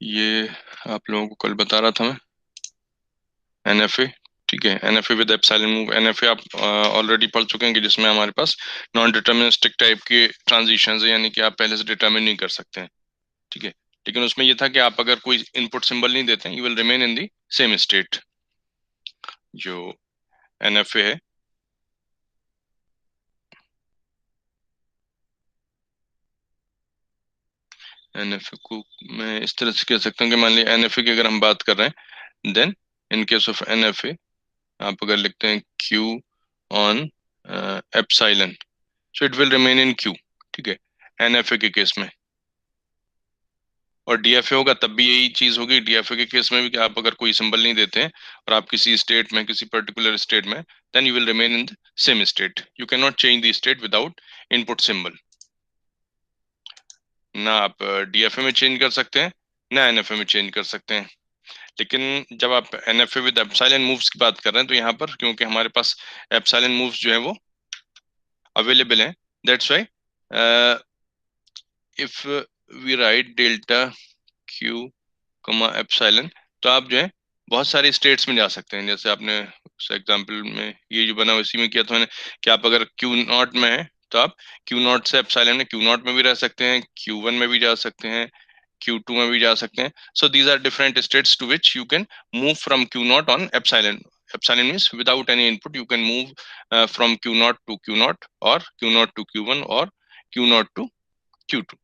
ये आप लोगों को कल बता रहा था मैं, एनएफए। ठीक है, NFA with epsilon move. NFA आप ऑलरेडी पढ़ चुके हैं कि जिसमें हमारे पास नॉन डिटर्मिनिस्टिक टाइप के ट्रांजिशंस है, यानी कि आप पहले से डिटर्मिन नहीं कर सकते हैं। ठीक है, लेकिन उसमें ये था कि आप अगर कोई इनपुट सिंबल नहीं देते हैं, you will remain in the same state. जो एनएफए है, एनएफए को मैं इस तरह से कह सकता हूँ कि मान लिया एनएफए की अगर हम बात कर रहे हैं, then in case of NFA आप अगर लिखते हैं Q on epsilon, so it will remain in Q. ठीक है, एनएफए के केस में। और डीएफए होगा तब भी यही चीज होगी, डीएफए के केस में भी, कि आप अगर कोई सिंबल नहीं देते हैं और आप किसी स्टेट में, किसी पर्टिकुलर स्टेट में, then you will remain in the same state. You can not change the state without input symbol. ना आप डीएफए में चेंज कर सकते हैं, ना एनएफए में चेंज कर सकते हैं। लेकिन जब आप एनएफए विद एप्सिलॉन मूव्स की बात कर रहे हैं, तो यहाँ पर क्योंकि हमारे पास एप्सिलॉन मूव्स जो है वो अवेलेबल हैं, that's why if we write delta Q comma epsilon, तो आप जो है बहुत सारे स्टेट्स में जा सकते हैं। जैसे आपने उस एग्जांपल में ये जो बना उसी में किया था मैंने, कि आप अगर क्यू नॉट में है तो आप क्यू नॉट से एप्सिलॉन में क्यू नॉट में भी रह सकते हैं, क्यू वन में भी जा सकते हैं, क्यू टू में भी जा सकते हैं। So these are different states to which you can move from Q not on epsilon. Epsilon means without any input you can move from Q naught to q naught, और q naught to Q one, और q naught to q two.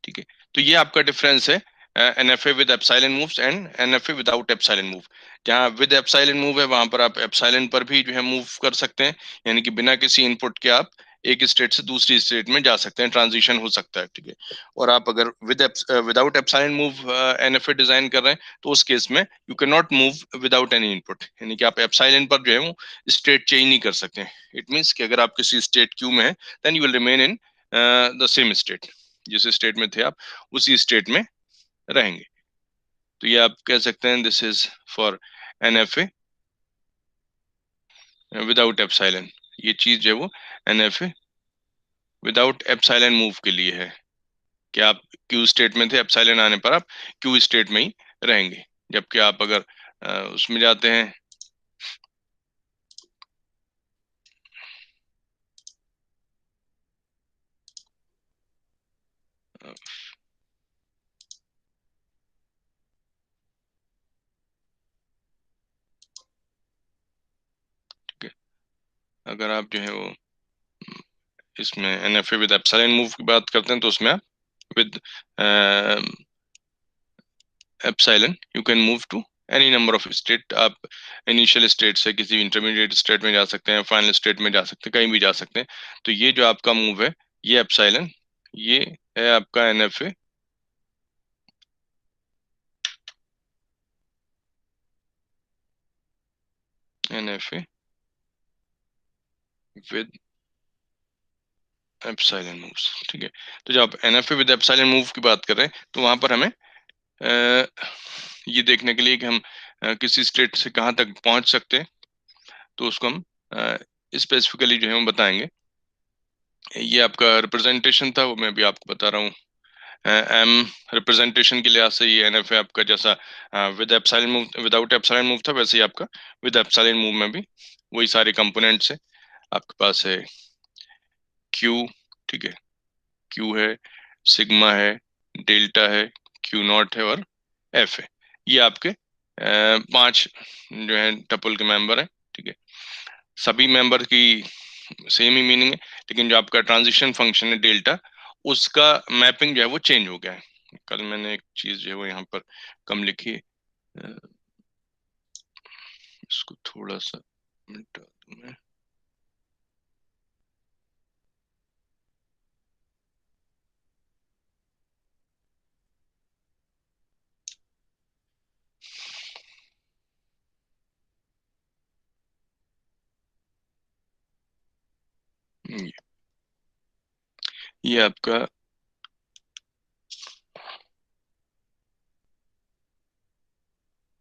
ठीक है, तो ये आपका difference है NFA with epsilon moves and NFA without epsilon move. जहाँ with epsilon move है वहां पर आप एप्सिलॉन पर भी जो है मूव कर सकते हैं, यानी कि बिना किसी इनपुट के आप एक स्टेट से दूसरी स्टेट में जा सकते हैं, ट्रांजिशन हो सकता है। ठीक है, और आप अगर without epsilon move NFA design कर रहे हैं, तो उस केस में you can not move without any input, यानी कि आप एप्सिलॉन पर जो है वो स्टेट चेंज नहीं कर सकते। इट मीन्स कि अगर आप किसी स्टेट क्यू में है, then you will remain in the same state. जिस स्टेट में थे आप उसी स्टेट में रहेंगे। तो ये आप कह सकते हैं this is for NFA without epsilon. ये चीज जो है वो एनएफए विदाउट एप्सिलॉन मूव के लिए है, कि आप क्यू स्टेट में थे, एप्सिलॉन आने पर आप क्यू स्टेट में ही रहेंगे। जबकि आप अगर उसमें जाते हैं, ठीक है, अगर आप जो है वो इसमें एनएफए विद एप्सिलॉन मूव की बात करते हैं, तो उसमें आप with epsilon you can move to any number of state. आप इनिशियल स्टेट से किसी इंटरमीडिएट स्टेट में जा सकते हैं, फाइनल स्टेट में जा सकते हैं, कहीं भी जा सकते हैं। तो ये जो आपका मूव है, ये एप्सिलॉन, ये है आपका NFA NFA with epsilon moves. ठीक है, तो जब आप एनएफए विद एप्सिलॉन मूव की बात कर रहे हैं, तो वहां पर हमें ये देखने के लिए कि हम किसी स्टेट से कहाँ तक पहुंच सकते हैं, तो उसको हम स्पेसिफिकली जो है हम बताएंगे। ये आपका रिप्रेजेंटेशन था, वो मैं भी आपको बता रहा हूँ। एम रिप्रेजेंटेशन के लिहाज से ये एनएफए आपका जैसा with epsilon move without epsilon move था, वैसे ही आपका विद एप्सिलॉन मूव में भी वही सारे कंपोनेंट्स है। आपके पास है क्यू, ठीक है, क्यू है, सिग्मा है, डेल्टा है, क्यू नॉट है, और एफ है। ये आपके पांच जो है टपल के मेंबर है। ठीक है, सभी मेंबर की सेम ही मीनिंग है, लेकिन जो आपका ट्रांजिशन फंक्शन है डेल्टा, उसका मैपिंग जो है वो चेंज हो गया है। कल मैंने एक चीज जो है वो यहाँ पर कम लिखी है, अ, इसको थोड़ा सा मिटा दूं मैं। ये आपका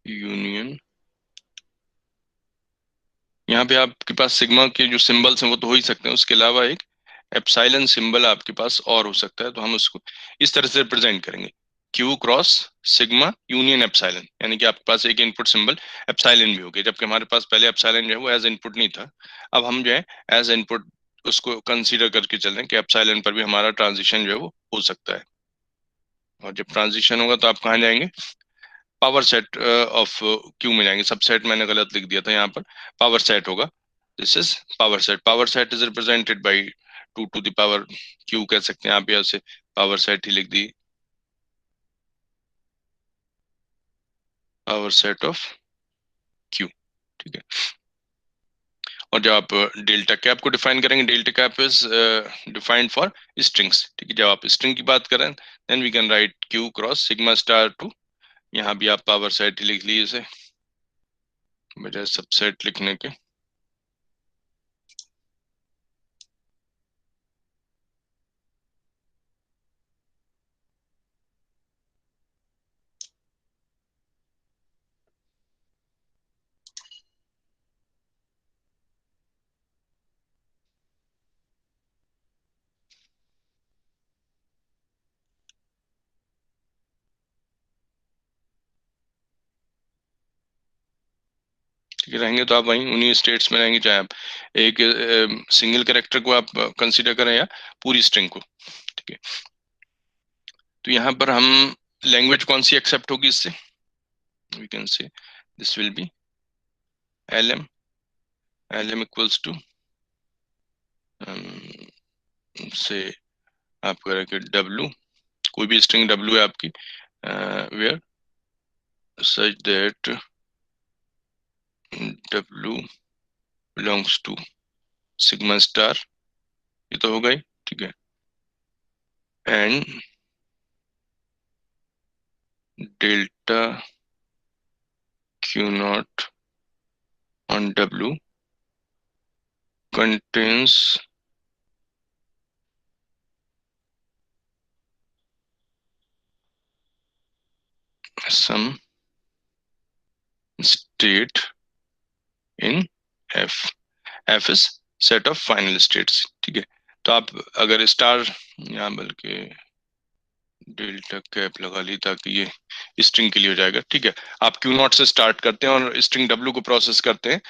यूनियन, यहाँ पे आपके पास सिग्मा के जो सिंबल्स हैं वो तो हो ही सकते हैं, उसके अलावा एक एप्सिलॉन सिंबल आपके पास और हो सकता है, तो हम उसको इस तरह से रिप्रेजेंट करेंगे Q cross sigma union epsilon, यानी कि आपके पास एक इनपुट सिंबल एप्सिलॉन भी हो गया, जबकि हमारे पास पहले एप्सिलॉन जो है वो एज इनपुट नहीं था। अब हम जो है एज इनपुट उसको कंसीडर करके चल रहे हैं कि एप्सिलॉन पर भी हमारा ट्रांजिशन जो है वो हो सकता है। और जब ट्रांजिशन होगा तो आप कहाँ जाएंगे, पावर सेट ऑफ क्यू में जाएंगे। सबसेट मैंने गलत लिख दिया था यहाँ पर, पावर सेट होगा। This is power set. Power set is represented by 2 to the power Q कह सकते हैं आप, यहाँ से पावर सेट ही लिख दी, पावर सेट ऑफ क्यू। ठीक है। और जब आप डेल्टा कैप को डिफाइन करेंगे, delta cap is defined for strings. ठीक है, जब आप स्ट्रिंग की बात करें then we can write Q cross sigma star to, यहाँ भी आप पावर सेट ही लिख लीजिए इसे बजाय सबसेट लिखने के। ठीक है, रहेंगे तो आप वहीं उन्हीं स्टेट्स में रहेंगे, चाहे आप एक सिंगल कैरेक्टर को आप कंसीडर करें या पूरी स्ट्रिंग को। ठीक है, तो यहाँ पर हम लैंग्वेज कौन सी एक्सेप्ट होगी इससे, we can say this will be lm, lm equals to से आप करेंगे w, कोई भी स्ट्रिंग w है आपकी, where such that w belongs to sigma star, ये तो हो गई। ठीक है, and delta Q not on w contains some state in f, f is set of final states। ठीक है, तो आप अगर स्टार यहाँ बल्कि डेल्टा कैप लगा ली ताकि ये स्ट्रिंग के लिए हो जाएगा। ठीक है, आप क्यू नॉट से स्टार्ट करते हैं और स्ट्रिंग डब्ल्यू को प्रोसेस करते हैं,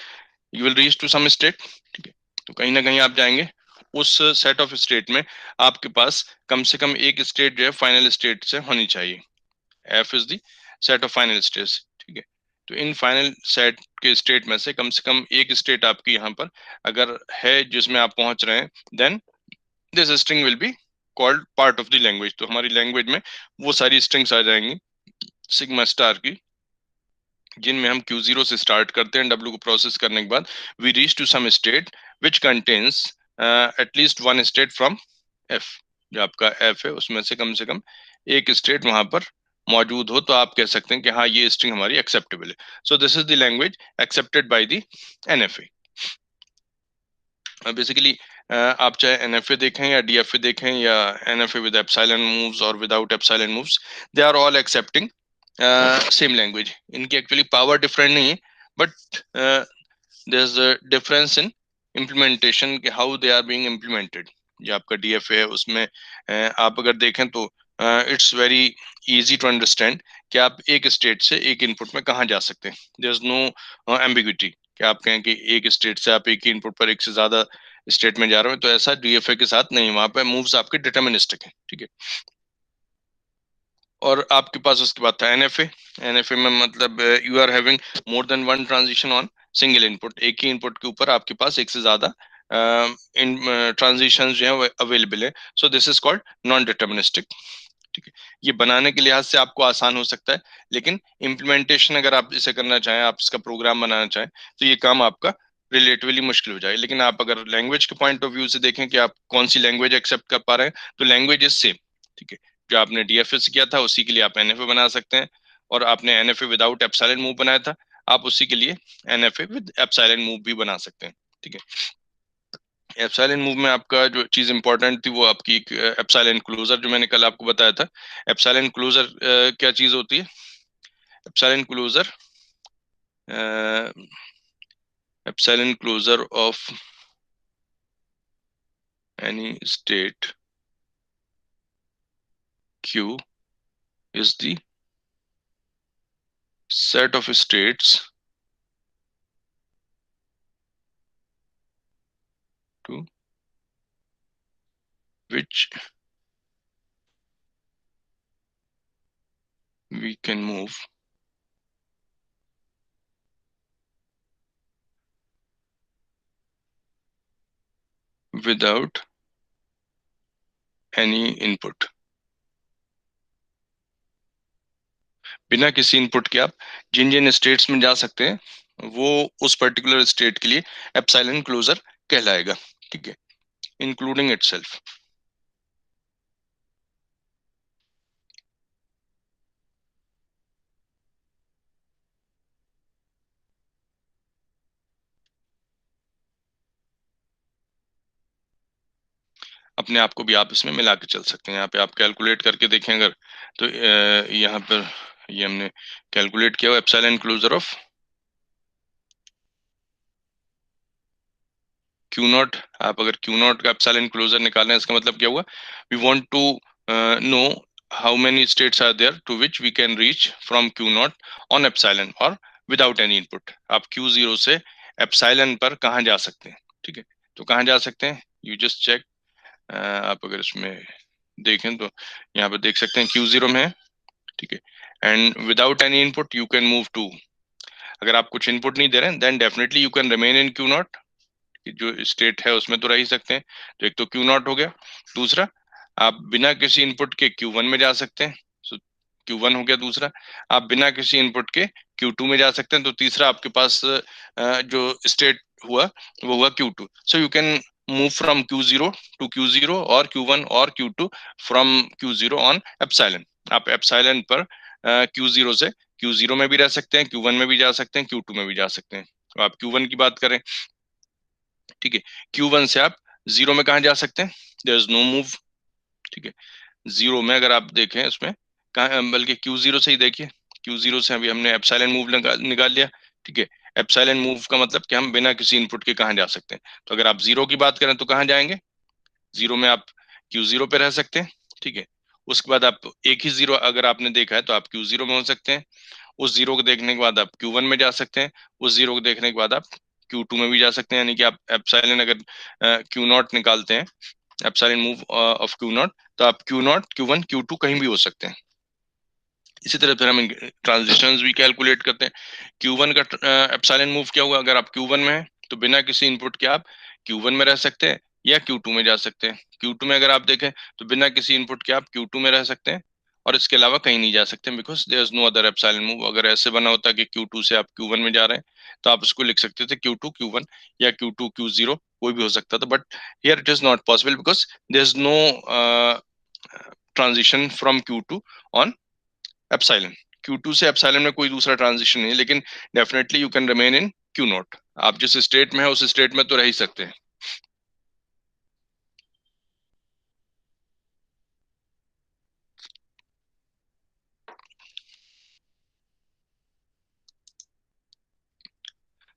you will reach to some state. ठीक है, तो कहीं ना कहीं आप जाएंगे उस सेट ऑफ स्टेट में, आपके पास कम से कम एक स्टेट जो है फाइनल स्टेट से होनी चाहिए। F is the set of final states. ठीक है, तो इन फाइनल सेट के स्टेट में से कम एक स्टेट आपकी यहाँ पर अगर है जिसमें आप पहुंच रहे हैं, then this string will be called part of the language. तो हमारी लैंग्वेज में वो सारी स्ट्रिंग्स आ जाएंगी सिग्मा स्टार की, जिनमें हम Q0 से स्टार्ट करते हैं, W को प्रोसेस करने के बाद we reach to some state which contains at least one state from F। जो आपका F है उसमें से कम एक स्टेट वहां पर मौजूद हो, तो आप कह सकते हैं कि हाँ ये स्ट्रिंग हमारी एक्सेप्टेबल है। So this is the language accepted by the NFA। Basically आप चाहे NFA देखें या DFA देखें या NFA विद एप्सिलॉन मूव्स और without epsilon moves, they are all accepting same language. इनकी एक्चुअली पावर डिफरेंट नहीं है, but there is a difference in implementation के how they are being implemented. जो आपका DFA है उसमें आप अगर देखें तो it's very easy to understand कि आप एक स्टेट से एक इनपुट में कहाँ जा सकते हैं। देयर इज नो एम्बिग्विटी कि आप कहें कि एक स्टेट से आप एक ही इनपुट पर एक से ज्यादा स्टेट में जा रहे हो, तो ऐसा DFA के साथ नहीं, वहां पे मूव्स आपके डिटर्मिनिस्टिक है। ठीक है, और आपके पास उसके बाद था NFA। NFA में मतलब you are having more than one transition on single input, एक ही इनपुट के ऊपर आपके पास एक से ज्यादा इन ट्रांजिशन जो है वो अवेलेबल है। So this is called non deterministic. ठीक है, ये बनाने के लिहाज से आपको आसान हो सकता है, लेकिन इम्प्लीमेंटेशन अगर आप इसे करना चाहें, आप इसका प्रोग्राम बनाना चाहें, तो ये काम आपका रिलेटिवली मुश्किल हो जाए। लेकिन आप अगर लैंग्वेज के पॉइंट ऑफ व्यू से देखें कि आप कौन सी लैंग्वेज एक्सेप्ट कर पा रहे हैं, तो लैंग्वेज इज सेम। ठीक है, जो आपने DFA से किया था उसी के लिए आप NFA बना सकते हैं, और आपने NFA विदाउट एप्सिलॉन मूव बनाया था, आप उसी के लिए NFA विद एप्सिलॉन मूव भी बना सकते हैं। ठीक है, एप्सिलॉन मूव में आपका जो चीज इंपॉर्टेंट थी वो आपकी एप्सिलॉन क्लोजर, जो मैंने कल आपको बताया था। एप्सिलॉन क्लोजर क्या चीज होती है? Epsilon closure, epsilon closure of any state Q is the set of states to which we can move without any input। बिना किसी इनपुट के आप जिन जिन स्टेट्स में जा सकते हैं वो उस पर्टिकुलर स्टेट के लिए एप्सिलॉन क्लोजर कहलाएगा, ठीक है, इंक्लूडिंग इटसेल्फ। अपने आप को भी आप इसमें मिला के चल सकते हैं। यहाँ पे आप कैलकुलेट करके देखें अगर, तो यहाँ पर ये हमने कैलकुलेट किया हुआ epsilon closure of Q naught. आप अगर क्यू नॉट का एप्सिलॉन क्लोजर निकालना है, इसका मतलब क्या हुआ, we want to know how many states are there to which we can reach from Q not on epsilon और विदाउट एनी इनपुट। आप क्यू जीरो से एप्सिलॉन पर कहाँ जा सकते हैं, ठीक है, तो कहाँ जा सकते हैं, यू जस्ट चेक। आप अगर इसमें देखें तो यहाँ पर देख सकते हैं क्यू जीरो में है, ठीक है, and without any input you can move to. अगर आप कुछ इनपुट नहीं दे रहे हैं then definitely you can remain in Q naught, जो स्टेट है उसमें तो रह ही सकते हैं। तो एक तो क्यू नॉट हो गया, दूसरा आप बिना किसी इनपुट के क्यू वन में जा सकते हैं, सो क्यू वन हो गया। दूसरा आप बिना किसी इनपुट के क्यू टू में जा सकते हैं। तो तीसरा आपके पास जो स्टेट हुआ वो हुआ Q two. So you can move from Q zero to Q zero और क्यू वन और Q two from Q zero on epsilon. आप एप्सिलॉन पर क्यू जीरो से क्यू जीरो में भी रह सकते हैं, क्यू वन में भी जा सकते हैं, क्यू टू में भी जा सकते हैं। तो आप क्यू वन की बात करें, ठीक है, क्यू वन से आप जीरो में कहा जा सकते हैं, देयर इज नो मूव, ठीक है। जीरो में अगर आप देखें इसमें कहा, बल्कि क्यू जीरो से ही देखिए, क्यू जीरो से अभी हमने एप्सिलॉन मूव निकाल लिया, ठीक है। एप्सिलॉन मूव का मतलब कि हम बिना किसी इनपुट के कहाँ जा सकते हैं। तो अगर आप जीरो की बात करें तो कहाँ जाएंगे, जीरो में आप क्यू जीरो पे रह सकते हैं, ठीक है। उसके बाद आप एक ही जीरो अगर आपने देखा है तो आप क्यू जीरो में हो सकते हैं। उस जीरो को देखने के बाद आप क्यू वन में जा सकते हैं। उस जीरो को देखने के बाद आप क्यू टू में भी जा सकते हैं। यानी कि आप एप्सिलॉन अगर क्यू नॉट निकालते हैं, epsilon move of Q naught, तो आप Q naught Q one Q two कहीं भी हो सकते हैं। इसी तरह फिर हम ट्रांजिशंस भी कैलकुलेट करते हैं। क्यू वन का एप्सिलॉन मूव क्या हुआ, अगर आप क्यू वन में हैं तो बिना किसी इनपुट के आप क्यू वन में रह सकते हैं या क्यू टू में जा सकते हैं। क्यू टू में अगर आप देखें तो बिना किसी इनपुट के आप क्यू टू में रह सकते हैं और इसके अलावा कहीं नहीं जा सकते, because there is no other epsilon move. अगर ऐसे बना होता कि क्यू टू से आप क्यू वन में जा रहे हैं तो आप उसको लिख सकते थे क्यू टू क्यू वन या क्यू टू क्यू जीरो, कोई भी हो सकता था। But here it is not possible because there is no transition from Q two on epsilon. Q2 से एप्सिलॉन में कोई दूसरा ट्रांजिशन नहीं है, लेकिन definitely you can remain in Q not. आप जिस स्टेट में है उस स्टेट में तो रह ही सकते हैं।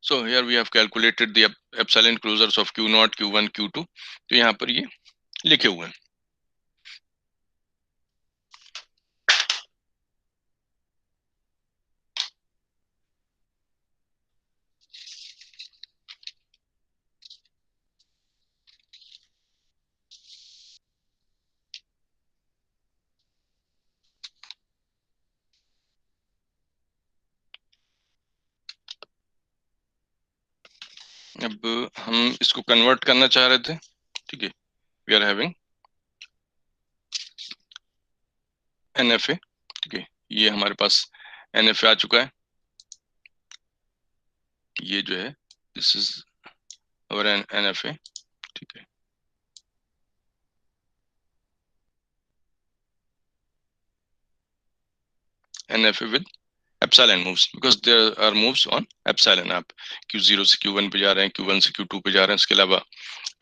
So here we have calculated the epsilon closures of Q naught, Q1, Q2। तो यहाँ पर ये लिखे हुए हैं। अब हम इसको कन्वर्ट करना चाह रहे थे, ठीक है। वी आर हैविंग NFA, ठीक है, ये हमारे पास NFA आ चुका है। ये जो है दिस इज अवर NFA, ठीक है। NFA with epsilon moves because there are moves on epsilon. आप Q0 से Q1 पे जा रहे हैं, Q1 से Q2 पे जा रहे हैं, इसके अलावा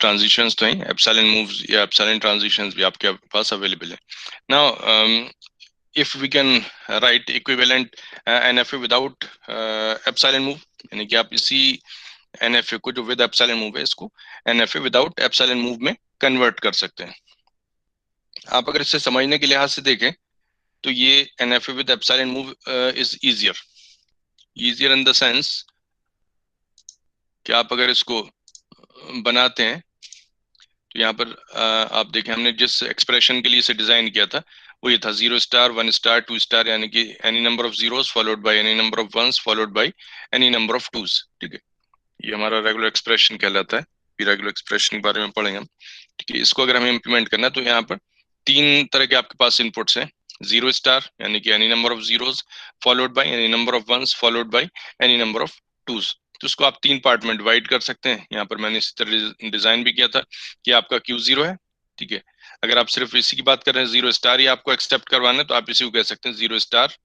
ट्रांजिशंस तो हैं, एप्सिलॉन मूव्स या एप्सिलॉन ट्रांजिशंस भी आपके पास अवेलेबल है। Now if we can write equivalent NFA without epsilon move, यानी कि आप इसी NFA को जो विद एप्सिलॉन मूव है इसको NFA विदाउट एप्सिलॉन मूव में कन्वर्ट कर सकते हैं। आप अगर इसे समझने के लिहाज से देखें तो ये NFA with epsilon move is easier in the sense कि आप अगर इसको बनाते हैं तो यहाँ पर आप देखें हमने जिस एक्सप्रेशन के लिए इसे डिजाइन किया था वो ये था 0 स्टार 1 स्टार 2 स्टार, यानी कि any number of zeros followed by any number of ones followed by any number of twos. ठीक है, ये हमारा रेगुलर एक्सप्रेशन कहलाता है। फिर रेगुलर एक्सप्रेशन के बारे में पढ़ेंगे हम। ठीक है, इसको अगर हमें इम्प्लीमेंट करना है तो यहाँ पर तीन तरह के आपके पास इनपुट्स हैं। 0 स्टार यानी कि any number of zeros followed by any number of ones followed by any number of twos. तो उसको आप तीन पार्ट में डिवाइड कर सकते हैं। यहाँ पर मैंने इसी तरह डिजाइन भी किया था कि आपका Q0 है। ठीक है, अगर आप सिर्फ इसी की बात कर रहे हैं 0 स्टार ही आपको एक्सेप्ट करवाना है तो आप इसी को कह सकते हैं 0 स्टार,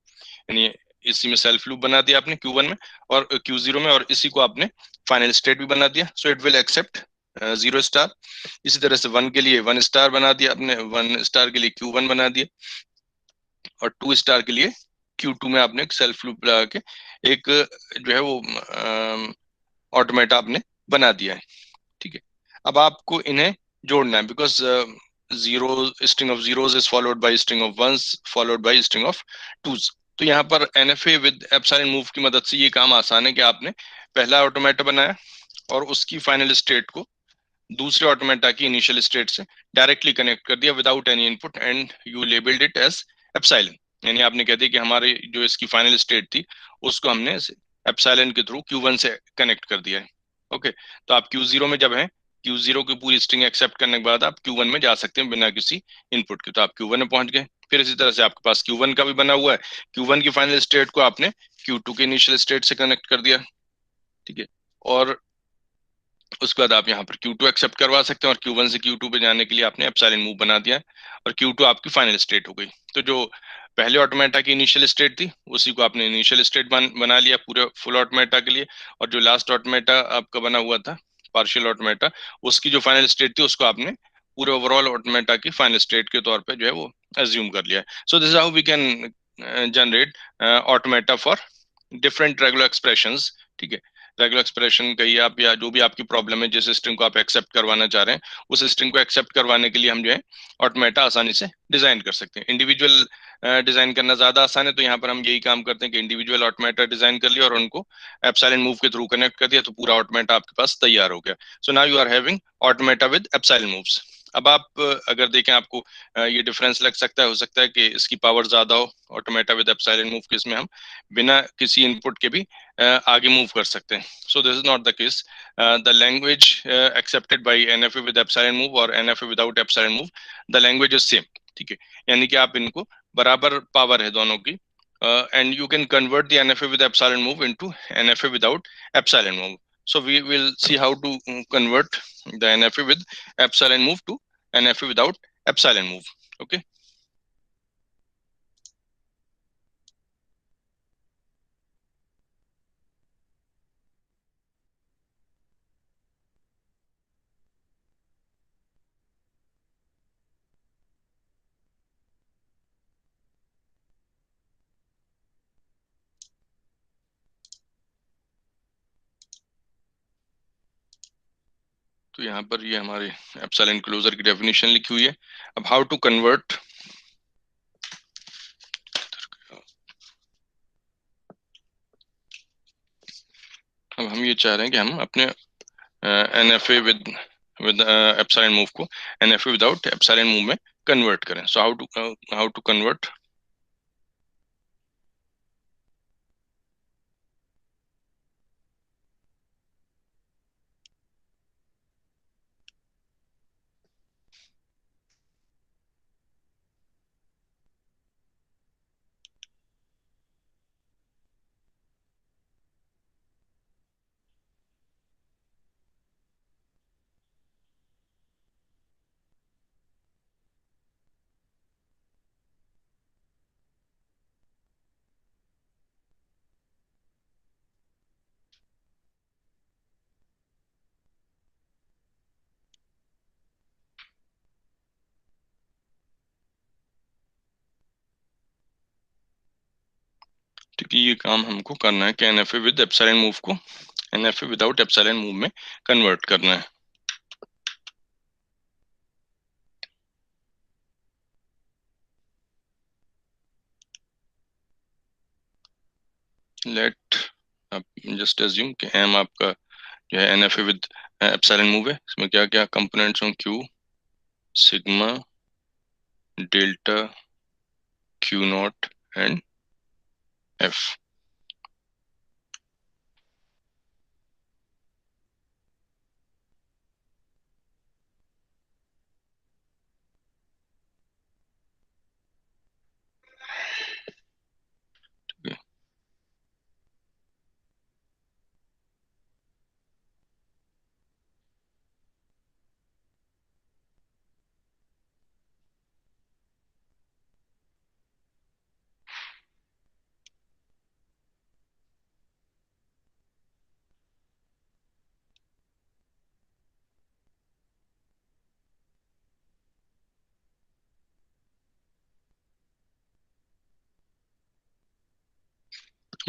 यानी इसी में सेल्फ लूप बना दिया आपने Q1 में और Q0 में, और इसी को आपने फाइनल स्टेट भी बना दिया। So it will accept 0 star. इसी तरह से 1 के लिए 1 स्टार बना दिया आपने, 1 स्टार के लिए Q1 बना दिया, और 2 स्टार के लिए Q2 में आपने एक सेल्फ लूप लगा के एक जो है वो ऑटोमेटा आपने बना दिया है। ठीक है, अब आपको इन्हें जोड़ना है because zero string of zeros is followed by string of ones followed by string of twos. तो यहाँ पर NFA विद एप्सिलॉन मूव की मदद से ये काम आसान है कि आपने पहला ऑटोमेटा बनाया और उसकी फाइनल स्टेट को दूसरे ऑटोमेटा की इनिशियल स्टेट से डायरेक्टली कनेक्ट कर दिया without any input, and you labelled it as epsilon. यानी आपने कह दिया कि हमारी जो इसकी फाइनल स्टेट थी उसको हमने एप्सिलॉन के थ्रू Q1 से कनेक्ट कर दिया है। ओके, तो आप Q0 में जब हैं, Q0 की पूरी स्ट्रिंग एक्सेप्ट करने के बाद आप Q1 में जा सकते हैं बिना किसी इनपुट के। तो आप Q1 में पहुंच गए। फिर इसी तरह से आपके पास Q1 का भी बना हुआ है। Q1 की फाइनल स्टेट को आपने Q2 के इनिशियल स्टेट से कनेक्ट कर दिया। ठीक है, और उसके बाद आप यहाँ पर Q2 एक्सेप्ट करवा सकते हैं और Q1 से Q2 पे जाने के लिए आपने एप्सिलॉन मूव बना दिया है और Q2 आपकी फाइनल स्टेट हो गई। तो जो पहले ऑटोमेटा की इनिशियल स्टेट थी उसी को आपने इनिशियल स्टेट बना लिया पूरे फुल ऑटोमेटा के लिए, और जो लास्ट ऑटोमेटा आपका बना हुआ था पार्शियल ऑटोमेटा, उसकी जो फाइनल स्टेट थी उसको आपने पूरे ओवरऑल ऑटोमेटा की फाइनल स्टेट के तौर पे जो है वो एज्यूम कर लिया है। So this is how we can generate automata for different regular expressions. ठीक है, रेगुलर एक्सप्रेशन कहिए आप या जो भी आपकी प्रॉब्लम है, जिस स्ट्रिंग को आप एक्सेप्ट करवाना चाह रहे हैं उस स्ट्रिंग को एक्सेप्ट करवाने के लिए हम जो है ऑटोमेटा आसानी से डिजाइन कर सकते हैं। इंडिविजुअल डिजाइन करना ज्यादा आसान है, तो यहाँ पर हम यही काम करते हैं कि इंडिविजुअल ऑटोमेटा डिजाइन कर लिया और उनको एप्सिलॉन मूव के थ्रू कनेक्ट कर दिया, तो पूरा ऑटोमेटा आपके पास तैयार हो गया। So now you are having automata with epsilon moves. अब आप अगर देखें आपको ये डिफरेंस लग सकता है, हो सकता है कि इसकी पावर ज्यादा हो ऑटोमेटा विद एप्सिलॉन मूव के, इसमें हम बिना किसी इनपुट के भी आगे मूव कर सकते हैं। सो this is not the case. The language accepted bye NFA with epsilon move और NFA without epsilon move, the language is same. ठीक है, यानी कि आप इनको बराबर पावर है दोनों की, and you can convert the NFA with epsilon move into NFA without epsilon move. So we will see how to convert the NFA with epsilon move to NFA without epsilon move. Okay. तो यहाँ पर ये हमारे epsilon closure की definition लिखी हुई है। अब हाउ टू कन्वर्ट, अब हम ये चाह रहे हैं कि हम अपने NFA विद एप्सिलॉन मूव को NFA विदाउट एप्सिलॉन मूव में कन्वर्ट करें। So how to convert. ठीक है, ये काम हमको करना है कि NFA विद एप्सिलॉन मूव को NFA विदाउट एप्सिलॉन मूव में कन्वर्ट करना है। लेट आप जस्ट एज्यूम कि एम आपका जो है एनएफए विद एप्सिलॉन मूव है। इसमें क्या क्या कंपोनेंट्स हों, Q, sigma, delta, Q not and F.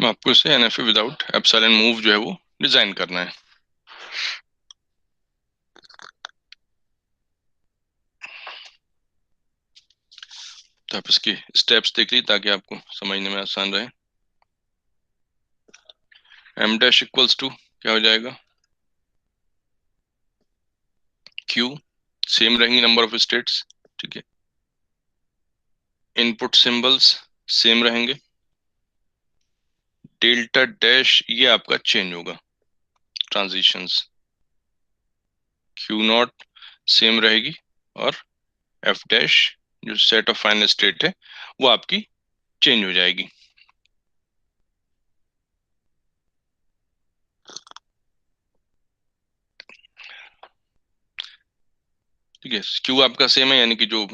आपको इसे एनएफए विदाउट एप्सिलॉन मूव जो है वो डिजाइन करना है। तो आप इसकी स्टेप्स देख लीजिए ताकि आपको समझने में आसान रहे। एम डैश इक्वल्स टू क्या हो जाएगा, क्यू, सेम रहेंगी नंबर ऑफ स्टेट्स, ठीक है। इनपुट सिंबल्स सेम रहेंगे। डेल्टा डैश ये आपका चेंज होगा, ट्रांजिशंस। क्यू नॉट सेम रहेगी, और एफ डैश जो सेट ऑफ फाइनल स्टेट है वो आपकी चेंज हो जाएगी। ठीक है, क्यू आपका सेम है, यानी कि जो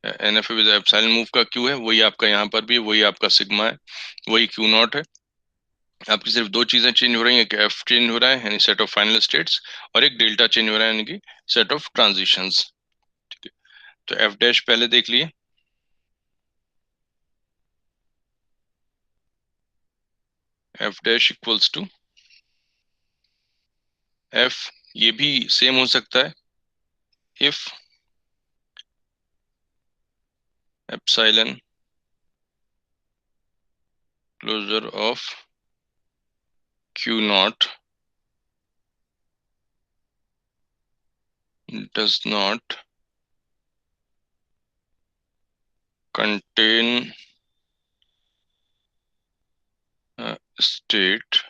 एनएफ विद एप्सिलॉन मूव का क्यू है वही आपका यहाँ पर भी, वही आपका सिग्मा है, वही क्यू नॉट है। आपकी सिर्फ दो चीजें चेंज हो रही हैं, कि एफ चेंज हो रहा है यानी सेट ऑफ फाइनल स्टेट्स, और एक डेल्टा चेंज हो रहा है यानी कि सेट ऑफ ट्रांजिशंस। ठीक है, तो एफ डैश पहले देख लिए। F dash equals to F, ये भी सेम हो सकता है, if epsilon closure of Q naught does not contain a state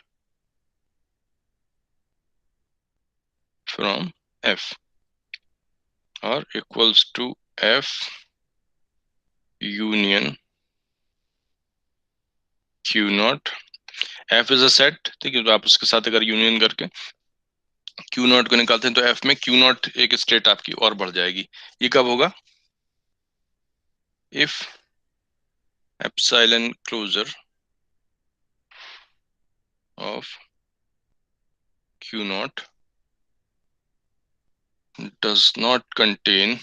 from F, or equals to F union Q not. F is a set, ठीक है, तो आप उसके साथ अगर यूनियन करके Q नॉट को निकालते हैं तो F में Q नॉट एक स्टेट आपकी और बढ़ जाएगी। ये कब होगा, if epsilon closure of Q naught does not contain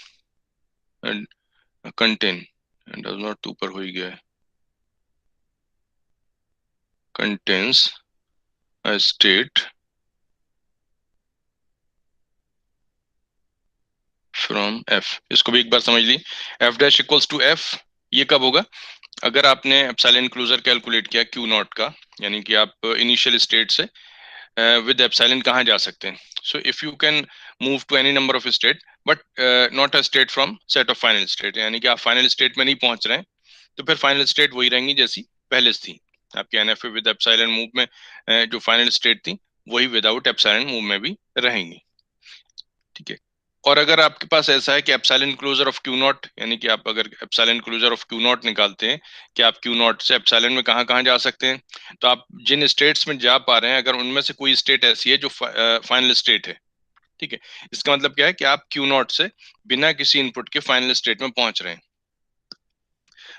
does not तो ऊपर हो ही गया है, contains a state from F. इसको भी एक बार समझ ली। F dash equals to F, ये कब होगा, अगर आपने एप्सिलॉन क्लोजर कैलकुलेट किया क्यू नॉट का, यानी कि आप इनिशियल स्टेट से विद एप्सिलॉन कहाँ जा सकते हैं। So if you can move to any number of state but not a state from set of final state, यानी कि आप फाइनल स्टेट में नहीं पहुंच रहे हैं, तो फिर फाइनल स्टेट वही रहेंगी जैसी पहले से थी। आपकी एनएफए विद एप्सिलॉन मूव में जो फाइनल स्टेट थी वही विदाउट एप्सिलॉन मूव में भी रहेंगी। ठीक है, और अगर आपके पास ऐसा है कि epsilon closure of Q naught, यानी कि आप अगर epsilon closure of Q naught निकालते हैं कि आप क्यू नॉट से एप्सिलॉन में कहाँ कहाँ जा सकते हैं, तो आप जिन स्टेट्स में जा पा रहे हैं अगर उनमें से कोई स्टेट ऐसी है जो फाइनल स्टेट है, ठीक है, इसका मतलब क्या है कि आप क्यू नॉट से बिना किसी इनपुट के फाइनल स्टेट में पहुंच रहे हैं।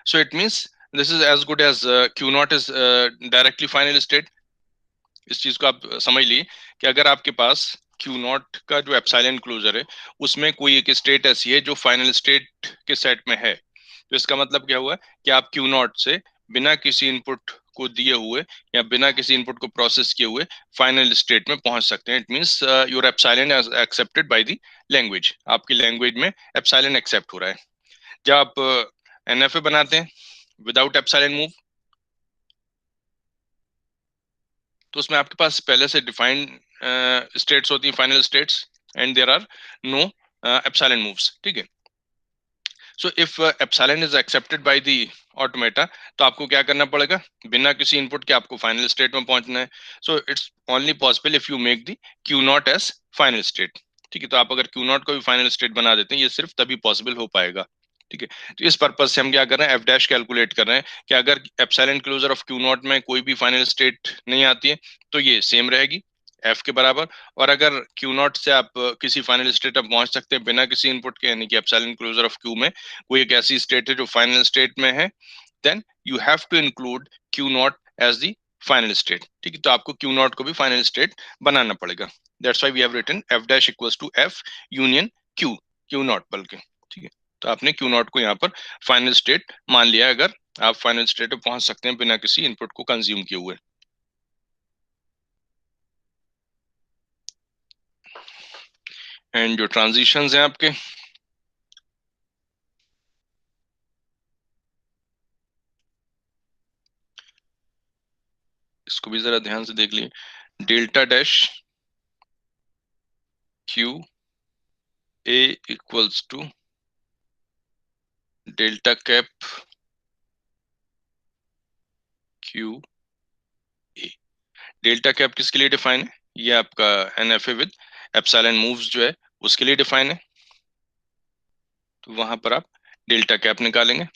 So it means this is as good as Q naught is directly final state. इस चीज को आप समझ ली कि अगर आपके पास क्यू नॉट का जो एप्सिलॉन क्लोजर है उसमें कोई एक स्टेट ऐसी है जो फाइनल स्टेट के सेट में है, तो इसका मतलब क्या हुआ कि आप क्यू नॉट से बिना किसी इनपुट को दिए हुए या बिना किसी इनपुट को प्रोसेस किए हुए फाइनल स्टेट में पहुंच सकते हैं। It means your epsilon is accepted by the language, आपकी लैंग्वेज में एप्सिलॉन एक्सेप्ट हो रहा है। जब आप एनएफए बनाते हैं विदाउट एप्सिलॉन मूव, तो उसमें आपके पास पहले से डिफाइंड स्टेट्स होती हैं, final states, and there are no epsilon moves, ठीक है। So if epsilon is accepted by the automata, तो आपको क्या करना पड़ेगा, बिना किसी इनपुट के आपको फाइनल स्टेट में पहुंचना है। So it's only possible if you make the Q naught as final state, ठीक है। तो आप अगर क्यू नॉट को भी फाइनल स्टेट बना देते हैं, ये सिर्फ तभी पॉसिबल हो पाएगा, ठीक है। तो इस पर्पज से हम क्या कर रहे हैं, एफ डैश कैलकुलेट कर रहे हैं कि अगर epsilon closure of Q naught में कोई भी फाइनल स्टेट नहीं आती है, तो ये सेम रहेगी एफ के बराबर। और अगर क्यू नॉट से आप किसी फाइनल स्टेट पर पहुंच सकते हैं बिना किसी इनपुट के, यानी कि एप्सिलॉन क्लोजर ऑफ क्यू में कोई एक ऐसी स्टेट है जो फाइनल स्टेट में है, then you have to include Q naught as the final state, ठीक है। तो आपको क्यू नॉट को भी फाइनल स्टेट बनाना पड़ेगा। That's why we have written F dash equals to F union Q, Q naught बल्कि, ठीक है। तो आपने क्यू नॉट को यहाँ पर फाइनल स्टेट मान लिया, अगर आप फाइनल स्टेट पे पहुंच सकते हैं बिना किसी इनपुट को कंज्यूम किए हुए। एंड जो ट्रांजिशंस हैं आपके, इसको भी जरा ध्यान से देख लिए। Delta dash Q A equals to delta cap Q A. Delta cap किसके लिए डिफाइन है, ये आपका एनएफए विद एप्सिलॉन मूव्स जो है उसके लिए डिफाइन है। तो वहां पर आप डेल्टा कैप निकालेंगे,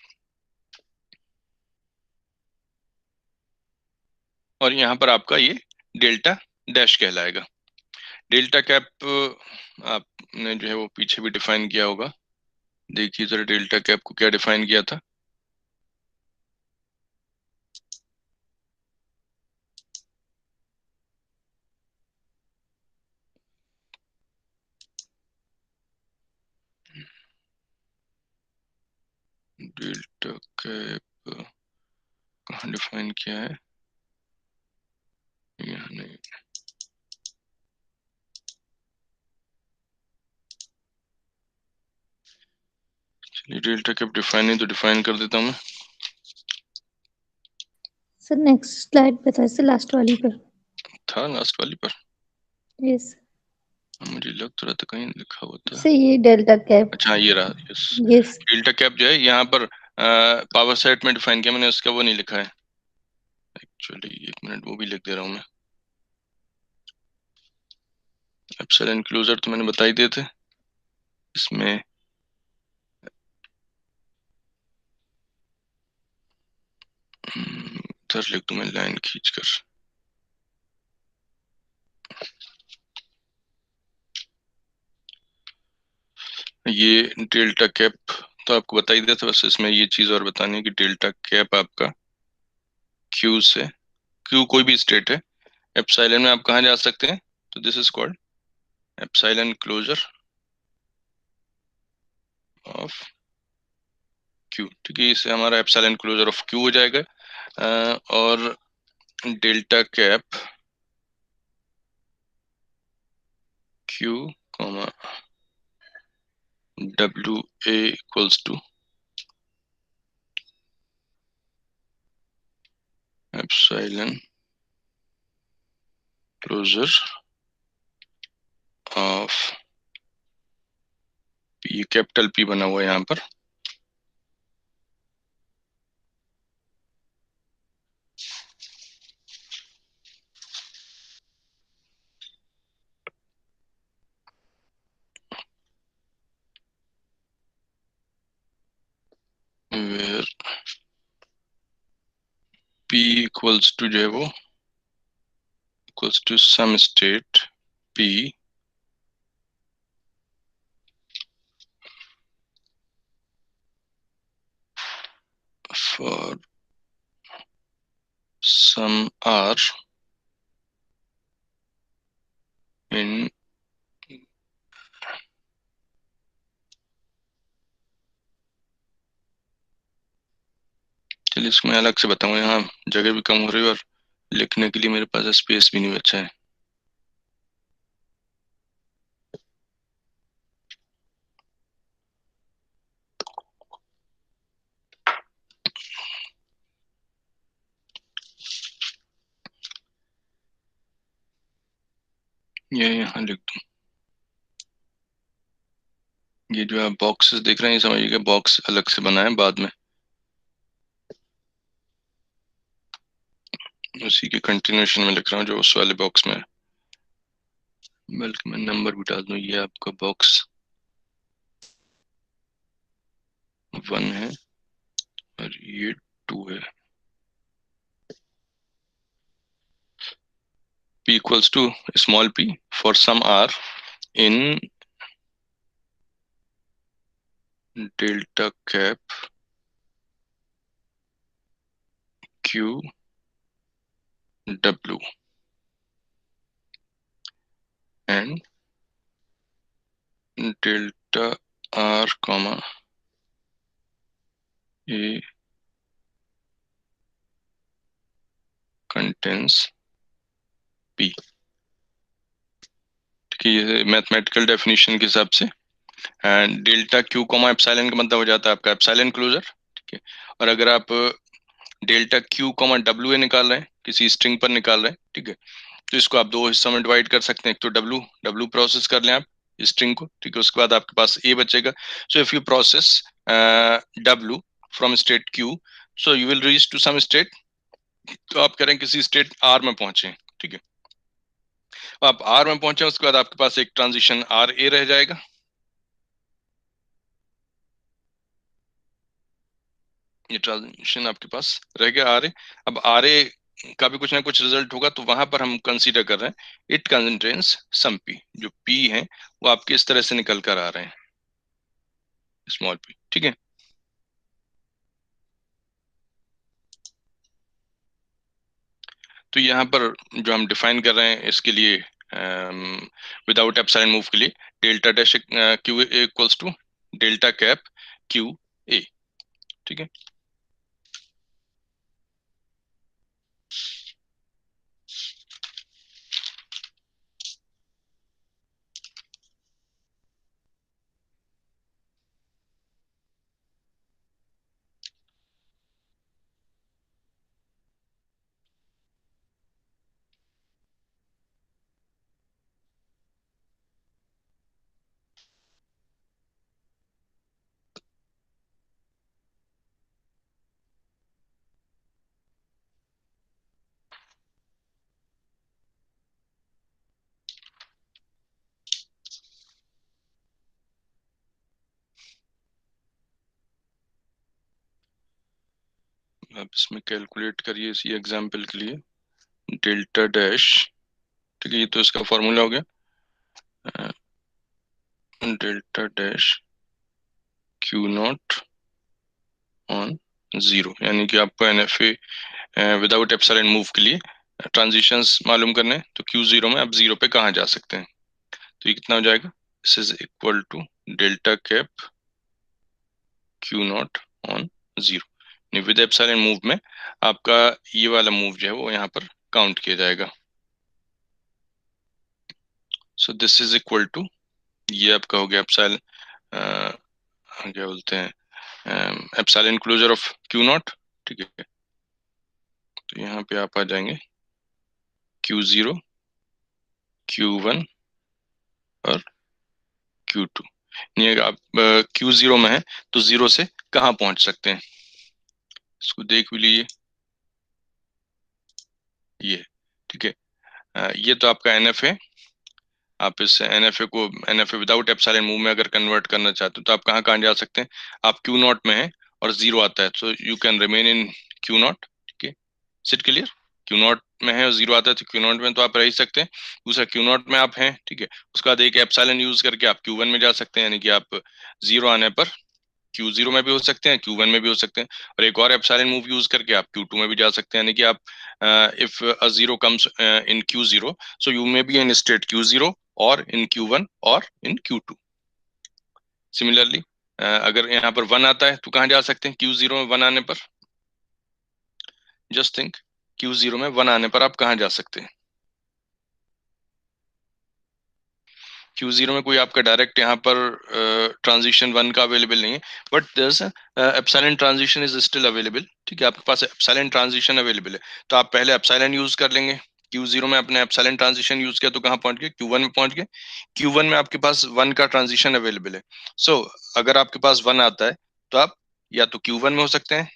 और यहाँ पर आपका ये डेल्टा डैश कहलाएगा। डेल्टा कैप आपने जो है वो पीछे भी डिफाइन किया होगा, देखिए जरा डेल्टा कैप को क्या डिफाइन किया था। डेल्टा कैप कहाँ डिफाइन किया है, यहाँ नहीं। चलिए डेल्टा कैप डिफाइन नहीं तो डिफाइन कर देता हूँ मैं। सर नेक्स्ट स्लाइड पे था, इससे लास्ट वाली पर। था लास्ट वाली पर, यस मुझे लग तो रहा था कहीं लिखा हुआ था। से ये डेल्टा कैप। अच्छा ये रहा, यस। यस डेल्टा कैप जो है यहाँ पर पावर सेट में डिफाइन किया मैंने, उसका वो नहीं लिखा है एक्चुअली, एक मिनट वो भी लिख दे रहा हूँ मैं। एप्सिलॉन क्लोजर तो मैंने बता ही दिए थे इसमें। इधर लिख दूं मैं लाइन खींच कर। ये डेल्टा कैप तो आपको बता ही दिया था, बस इसमें ये चीज और बतानी है कि डेल्टा कैप आपका क्यू से, क्यू कोई भी स्टेट है, एप्सिलॉन में आप कहाँ जा सकते हैं, तो this is called epsilon closure of Q, ठीक है। इससे हमारा एप्सिलॉन क्लोजर ऑफ क्यू हो जाएगा। और delta cap Q comma W A equals to epsilon closure of P, capital P बना हुआ है यहाँ पर, वेयर पी इक्वल्स टू जो है वो equals to some state P for some R in, चलिए इसको मैं अलग से बताऊंगा, यहाँ जगह भी कम हो रही है और लिखने के लिए मेरे पास स्पेस भी नहीं बचा है। ये यहाँ लिख दूँ। ये जो आप बॉक्सेस देख रहे हैं, ये समझिए कि बॉक्स अलग से बना है बाद में, उसी के कंटिन्यूएशन में लिख रहा हूँ जो उस वाले बॉक्स में है। बल्कि मैं नंबर भी डाल दूँ, ये आपका बॉक्स 1 है और ये 2 है। p equals to small p for some r in delta cap q w and delta r comma a contains p। ठीक है, ये मैथमेटिकल डेफिनेशन के हिसाब से डेल्टा क्यू कॉमा एप्सिलॉन का मतलब हो जाता है आपका एप्सिलॉन क्लोजर। ठीक है, और अगर आप डेल्टा क्यू कॉमा डब्ल्यू ए निकाल रहे हैं, किसी स्ट्रिंग पर निकाल रहे हैं, ठीक है, तो इसको आप दो हिस्सों में डिवाइड कर सकते हैं। एक तो डब्ल्यू डब्ल्यू प्रोसेस कर लें आप स्ट्रिंग को, ठीक है, उसके बाद आपके पास ए बचेगा। So if you process W from state Q, so you will reach to some state. तो आप करें किसी स्टेट आर में पहुंचे, ठीक है, आप आर में पहुंचे, उसके बाद आपके पास एक ट्रांजिशन आर ए रह जाएगा। ये ट्रांजिशन आपके पास रह गया आर ए। अब आर ए का भी कुछ ना कुछ रिजल्ट होगा, तो वहां पर हम कंसीडर कर रहे हैं इट कंटेन्स सम पी। जो पी है वो आपके इस तरह से निकल कर आ रहे हैं, स्मॉल पी। ठीक है, तो यहाँ पर जो हम डिफाइन कर रहे हैं इसके लिए विदाउट एप्सिलॉन मूव के लिए, delta dash Q equals to delta cap Q A. ठीक है, आप इसमें कैलकुलेट करिए इसी एग्जाम्पल के लिए डेल्टा डैश। ठीक है, ये तो इसका फॉर्मूला हो गया, delta dash Q not on zero, यानी कि आपको एनएफए विदाउट एप्सिलॉन मूव के लिए ट्रांजिशंस मालूम करने हैं, तो क्यू जीरो में आप जीरो पे कहाँ जा सकते हैं। तो ये कितना हो जाएगा, this is equal to delta cap Q not on zero. With epsilon move में आपका ये वाला मूव जो है वो यहाँ पर काउंट किया जाएगा। So this is equal to, ये आपका हो गया एप्सिलॉन, क्या बोलते हैं, epsilon closure of Q naught. ठीक है, तो यहाँ पे आप आ जाएंगे क्यू जीरो, क्यू वन और क्यू टू। यानी आप क्यू जीरो में है तो जीरो से कहाँ पहुंच सकते हैं, इसको देख भी लीजिए। ये ठीक है, ये तो आपका एनएफ है। आप इस एनएफए को एनएफए विदाउट एप्सिलॉन मूव में अगर कन्वर्ट करना चाहते हो तो आप कहाँ कहाँ जा सकते हैं। आप क्यू नॉट में हैं और जीरो आता है, सो you can remain in Q naught. ठीक है, सिट क्लियर। क्यू नॉट में है और जीरो आता है तो क्यू नॉट में तो आप रह ही सकते हैं। दूसरा, क्यू नॉट में आप हैं, ठीक है, उसके बाद एक एप्सिलॉन यूज करके आप क्यू वन में जा सकते हैं, यानी कि आप जीरो आने पर क्यू जीरो में भी हो सकते हैं, क्यू वन में भी हो सकते हैं। और एक और एप्सिलॉन मूव यूज करके आप क्यू टू में भी जा सकते हैं, यानी कि आप if a zero comes in Q zero, so you may be in state Q zero और इन क्यू वन और इन क्यू टू। सिमिलरली अगर यहाँ पर वन आता है तो कहाँ जा सकते हैं, क्यू जीरो में वन आने पर। जस्ट थिंक, क्यू जीरो में वन आने पर आप कहाँ जा सकते हैं। क्यू जीरो में कोई आपका डायरेक्ट यहाँ पर ट्रांजिशन वन का अवेलेबल नहीं है, but there's epsilon transition is still available. ठीक है, आपके पास एप्सिलॉन ट्रांजिशन अवेलेबल है, तो आप पहले एप्सिलॉन यूज कर लेंगे। Q0 में आपने एप्सिलॉन ट्रांजिशन यूज किया तो कहाँ पहुंच गए, Q1 में पहुंच गए। Q1 में आपके पास 1 का ट्रांजिशन अवेलेबल है। सो अगर आपके पास 1 आता है तो आप या तो Q1 में हो सकते हैं,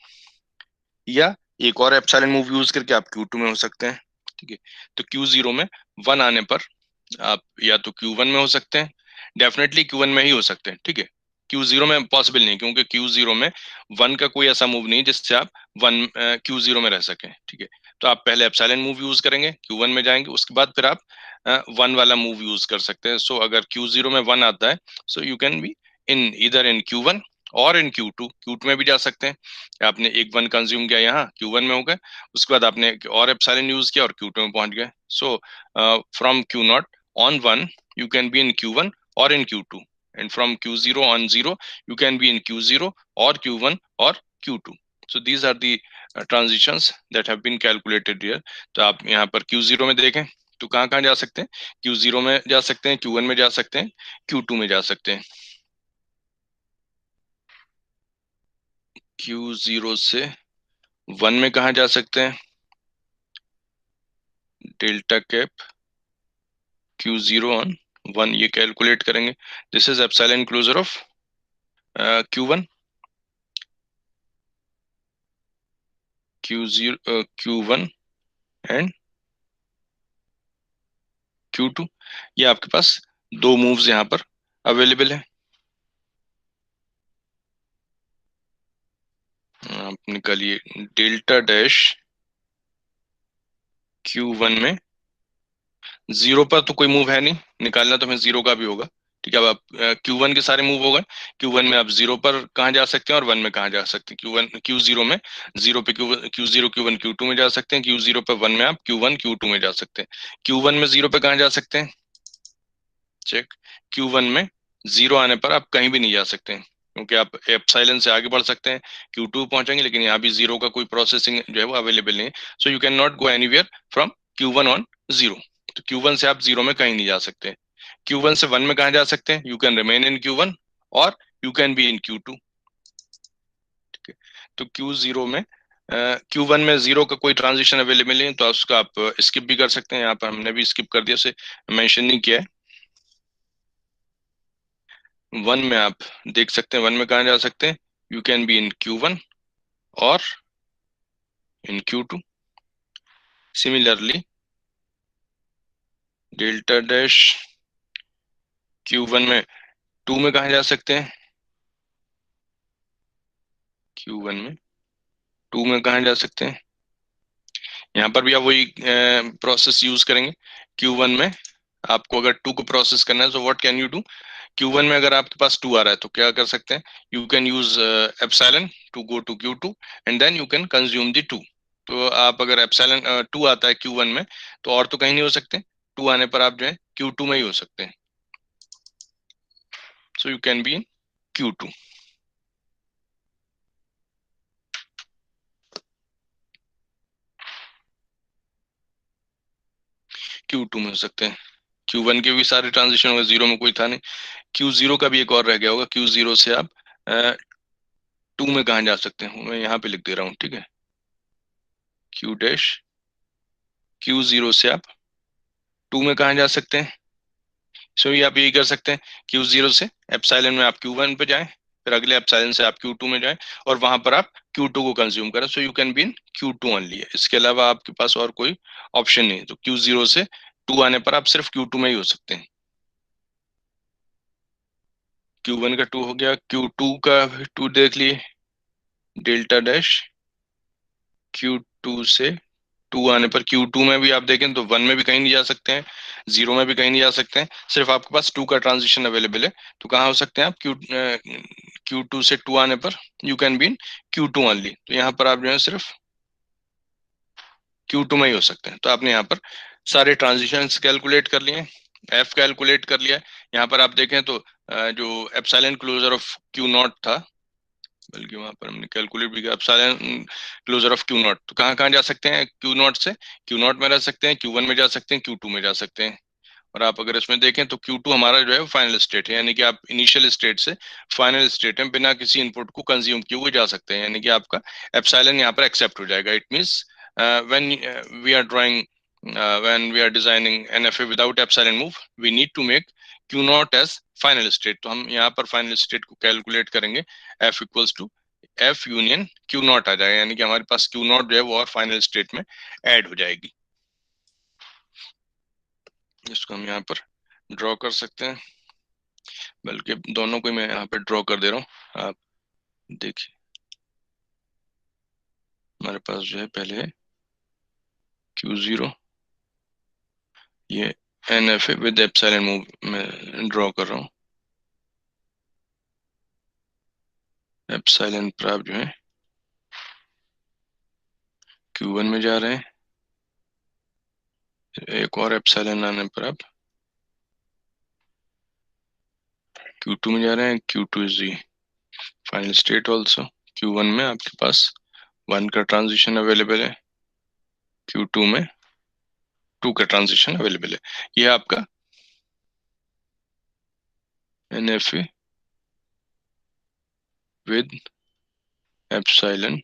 या एक और एप्सिलॉन मूव यूज करके आप Q2 में हो सकते हैं। ठीक है, तो Q0 में 1 आने पर आप या तो Q1 में हो सकते हैं, डेफिनेटली Q1 में ही हो सकते हैं। ठीक है, Q0 में पॉसिबल नहीं, क्योंकि Q0 में 1 का कोई ऐसा मूव नहीं जिससे आप Q0 में रह सकें। ठीक है, तो आप पहले एप्सिलॉन मूव यूज करेंगे, Q1 में जाएंगे, उसके बाद फिर आप 1 वाला मूव यूज कर सकते हैं। सो अगर Q0 में 1 आता है, सो यू कैन बी इन इधर इन Q1 और इन Q2 में भी जा सकते हैं। आपने एक 1 कंज्यूम किया यहाँ, Q1 में हो गए, उसके बाद आपने एक और एप्सिलॉन यूज किया और Q2 में पहुंच गए। So from Q0 on 1 you can be in Q1 or in Q2, and from Q0 on 0 you can be in Q0 or Q1 or Q2. So these are the transitions that have been calculated here. तो आप यहाँ पर Q0 में देखें तो कहाँ कहाँ जा सकते हैं, Q0 में जा सकते हैं, Q1 में जा सकते हैं, Q2 में जा सकते हैं। Q0 से 1 में कहाँ जा सकते हैं, डेल्टा कैप Q0 on 1 ये कैलकुलेट करेंगे। This is epsilon closure of Q1, Q0 Q1 and Q2। ये आपके पास दो मूव्स यहाँ पर अवेलेबल है। आप निकालिए डेल्टा डैश Q1 में, जीरो पर तो कोई मूव है नहीं, निकालना तो हमें जीरो का भी होगा। ठीक है, अब आप Q1 के सारे मूव हो गए। Q1 में आप जीरो पर कहाँ जा सकते हैं और 1 में कहाँ जा सकते हैं। Q0 में जीरो पे Q0 Q1 Q2 में जा सकते हैं, Q0 पे 1 में आप Q1 Q2 में जा सकते हैं। Q1 में जीरो पे कहाँ जा सकते हैं, चेक। Q1 में जीरो आने पर आप कहीं भी नहीं जा सकते हैं, क्योंकि आप एप्सिलॉन से आगे बढ़ सकते हैं, Q2 पहुंचेंगे, लेकिन यहाँ भी जीरो का कोई प्रोसेसिंग जो है वो अवेलेबल नहीं है। सो you can not go anywhere from Q1 on zero. तो Q1 से आप जीरो में कहीं नहीं जा सकते। Q1 से 1 में कहाँ जा सकते हैं, you can remain in Q1 और you can be in Q2। ठीक है, तो Q0 में Q1 में जीरो का कोई ट्रांजिशन अवेलेबल नहीं है, तो उसका आप स्किप भी कर सकते हैं। यहाँ पर हमने भी स्किप कर दिया, उसे मेंशन नहीं किया है। 1 में आप देख सकते हैं, 1 में कहाँ जा सकते हैं, you can be in Q1 और इन Q2। Similarly delta dash Q1 में 2 में कहाँ जा सकते हैं, Q1 में 2 में कहाँ जा सकते हैं। यहाँ पर भी आप वही प्रोसेस यूज करेंगे। Q1 में आपको अगर 2 को प्रोसेस करना है, तो what can you do, Q1 में अगर आपके पास 2 आ रहा है तो क्या कर सकते हैं, you can use epsilon to go to Q2 and then you can consume the 2। तो आप अगर एप्सिलॉन 2 आता है Q1 में, तो और तो कहीं नहीं हो सकते, 2 आने पर आप जो है Q2 में ही हो सकते हैं। सो you can be in Q2। Q2 में हो सकते हैं। Q1 के भी सारे ट्रांजिशन होंगे, जीरो में कोई था नहीं। Q0 का भी एक और रह गया होगा। Q0 से आप 2 में कहाँ जा सकते हैं, मैं यहाँ पे लिख दे रहा हूँ। ठीक है, Q डैश Q0 से आप 2 में कहाँ जा सकते हैं। सो ये आप यही कर सकते हैं, Q0 से एप्सिलॉन में आप Q1 पे जाएं, फिर अगले एप्सिलॉन से आप Q2 में जाएं, और वहां पर आप Q2 को कंज्यूम करें। सो you can be in Q2 only है, इसके अलावा आपके पास और कोई ऑप्शन नहीं है। तो Q0 से 2 आने पर आप सिर्फ Q2 में ही हो सकते हैं। Q1 का 2 हो गया, Q2 का 2 देख लिए, डेल्टा डैश Q2 से 2 आने पर Q2 में भी आप देखें तो 1 में भी कहीं नहीं जा सकते हैं, जीरो में भी कहीं नहीं जा सकते हैं, सिर्फ आपके पास 2 का ट्रांजिशन अवेलेबल है। तो कहाँ हो सकते हैं आप, Q2 से 2 आने पर you can be in Q2 only. तो यहाँ पर आप जो है सिर्फ Q2 में ही हो सकते हैं। तो आपने यहाँ पर सारे ट्रांजिशन कैलकुलेट कर लिए, एफ कैलकुलेट कर लिया है। यहाँ पर आप देखें तो जो एप्सिलॉन क्लोजर ऑफ Q0 था, बल्कि वहां पर हमने कैलकुलेट भी किया, एप्सिलॉन क्लोजर ऑफ Q0, तो कहाँ कहाँ जा सकते हैं, Q0 से Q0 में रह सकते हैं, Q1 में जा सकते हैं, Q2 में जा सकते हैं। और आप अगर इसमें देखें तो Q2 हमारा जो है फाइनल स्टेट है, यानी कि आप इनिशियल स्टेट से फाइनल स्टेट में बिना किसी इनपुट को कंज्यूम किए हुए जा सकते हैं, यानी कि आपका एप्सिलॉन यहाँ पर एक्सेप्ट हो जाएगा। It means when we are drawing when we are designing NFA without epsilon move, we need to make Q naught as final state. तो हम यहाँ पर फाइनल स्टेट को कैलकुलेट करेंगे, F equals to F union Q naught आ जाएगा, यानी कि हमारे पास Q नॉट जो है वो और फाइनल स्टेट में ऐड हो जाएगी। इसको हम यहाँ पर ड्रॉ कर सकते हैं, बल्कि दोनों को मैं यहाँ पर ड्रॉ कर दे रहा हूँ। आप देखिए हमारे पास जो है पहले Q0, ये NFA विद एप्सिलॉन मूव में ड्रॉ कर रहा हूँ। एप्सिलॉन पर आप जो है Q1 में जा रहे हैं, एक और एप्सिलॉन आने पर आप Q2 में जा रहे हैं। Q2 is the final state also. Q1 में आपके पास 1 का ट्रांजिशन अवेलेबल है, Q2 में 2 का ट्रांजिशन अवेलेबल है। यह आपका NFA विद एप्सिलॉन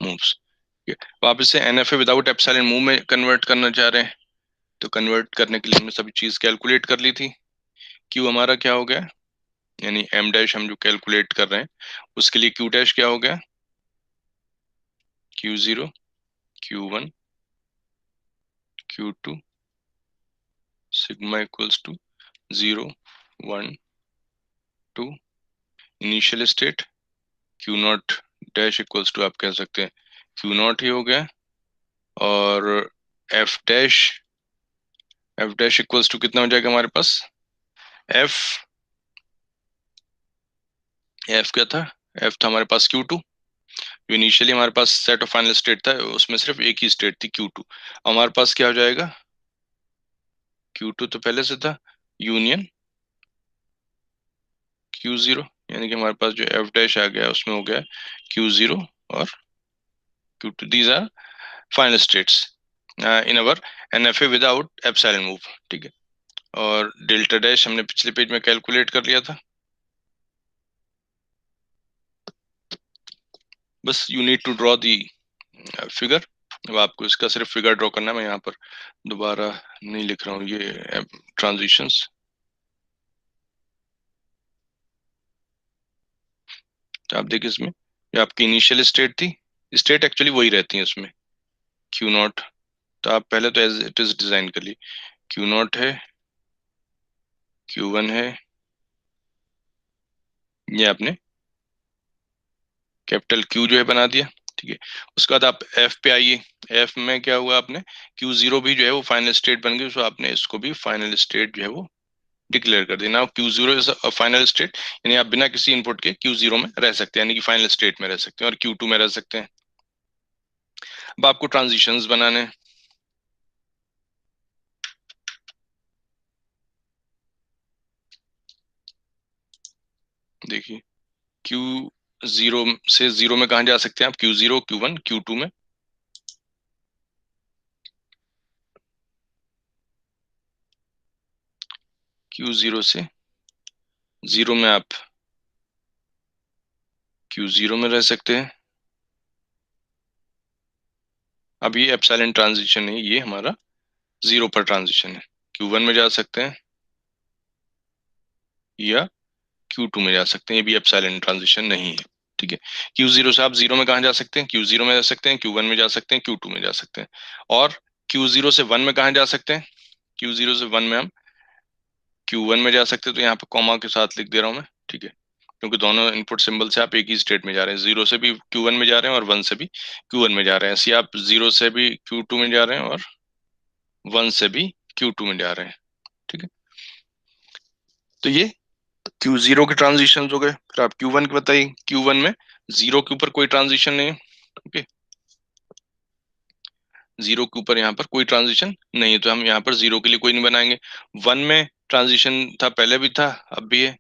मूव्स। तो आप इसे NFA विदाउट एप्सिलॉन मूव में कन्वर्ट करना चाह रहे हैं, तो कन्वर्ट करने के लिए हमने सभी चीज कैलकुलेट कर ली थी। Q हमारा क्या हो गया, यानी M डैश हम जो कैलकुलेट कर रहे हैं उसके लिए Q डैश क्या हो गया, Q0 Q1 Q2 sigma equals to 0 1 2। Initial state Q naught dash equals to आप कह सकते हैं Q नॉट ही हो गया, और F डैश इक्वल्स टू कितना हो जाएगा हमारे पास, F क्या था, F था हमारे पास Q2। जो इनिशियली हमारे पास सेट ऑफ फाइनल स्टेट था उसमें सिर्फ एक ही स्टेट थी Q2। हमारे पास क्या हो जाएगा, Q2 तो पहले से था, यूनियन Q0, यानी कि हमारे पास जो F डैश आ गया उसमें हो गया Q0 और Q2। These are final states in our NFA without epsilon move. ठीक है, और डेल्टा डैश हमने पिछले पेज में कैलकुलेट कर लिया था। बस you need to draw the figure. अब आपको इसका सिर्फ फिगर ड्रॉ करना है, मैं यहाँ पर दोबारा नहीं लिख रहा हूँ ये ट्रांजिशंस। तो आप देखिए इसमें जो आपकी इनिशियल स्टेट थी, स्टेट एक्चुअली वही रहती है इसमें, Q नॉट। तो आप पहले तो एज इट इज डिजाइन कर ली, Q नॉट है, Q1 है, ये आपने कैपिटल Q जो है बना दिया। ठीक है, उसके बाद आप F पे आइए। F में क्या हुआ, आपने Q0 भी जो है वो फाइनल स्टेट बन गई, तो आपने इसको भी फाइनल स्टेट जो है वो डिक्लेयर कर देना। Q0 इज फाइनल स्टेट, यानी आप बिना किसी इनपुट के Q0 में रह सकते हैं, यानी कि फाइनल स्टेट में रह सकते हैं, और Q2 में रह सकते हैं। अब आपको ट्रांजिशंस बनाने हैं। देखिए Q0 से 0 में कहा जा सकते हैं आप, Q0 Q1 Q2 में। Q0 से 0 में आप Q0 में रह सकते हैं। अब ये एप्सिलॉन ट्रांजिशन है, ये हमारा 0 पर ट्रांजिशन है। Q1 में जा सकते हैं या Q2 में जा सकते हैं, ये भी एप्सिलॉन ट्रांजिशन नहीं है। ठीक है, Q0 से आप 0 में कहा जा सकते हैं, Q0 में जा सकते हैं, Q1 में जा सकते हैं, Q2 में जा सकते हैं। और Q0 से 1 में कहा जा सकते हैं, Q0 से 1 में हम Q1 में जा सकते हैं। तो यहाँ पे कॉमा के साथ लिख दे रहा हूँ मैं। ठीक है, क्योंकि दोनों इनपुट सिंबल से आप एक ही स्टेट में जा रहे हैं, 0 से भी Q1 में जा रहे हैं और 1 से भी Q1 में जा रहे हैं। ऐसे आप 0 से भी Q2 में जा रहे हैं और 1 से भी Q2 में जा रहे हैं। ठीक है, तो ये Q0 के ट्रांजिशन हो गए। फिर आप Q1 के बताइए, Q1 में 0 के ऊपर कोई ट्रांजिशन नहीं है। ओके, 0 के ऊपर यहाँ पर कोई ट्रांजिशन नहीं है, तो हम यहाँ पर 0 के लिए कोई नहीं बनाएंगे। 1 में ट्रांजिशन था, पहले भी था, अब भी है।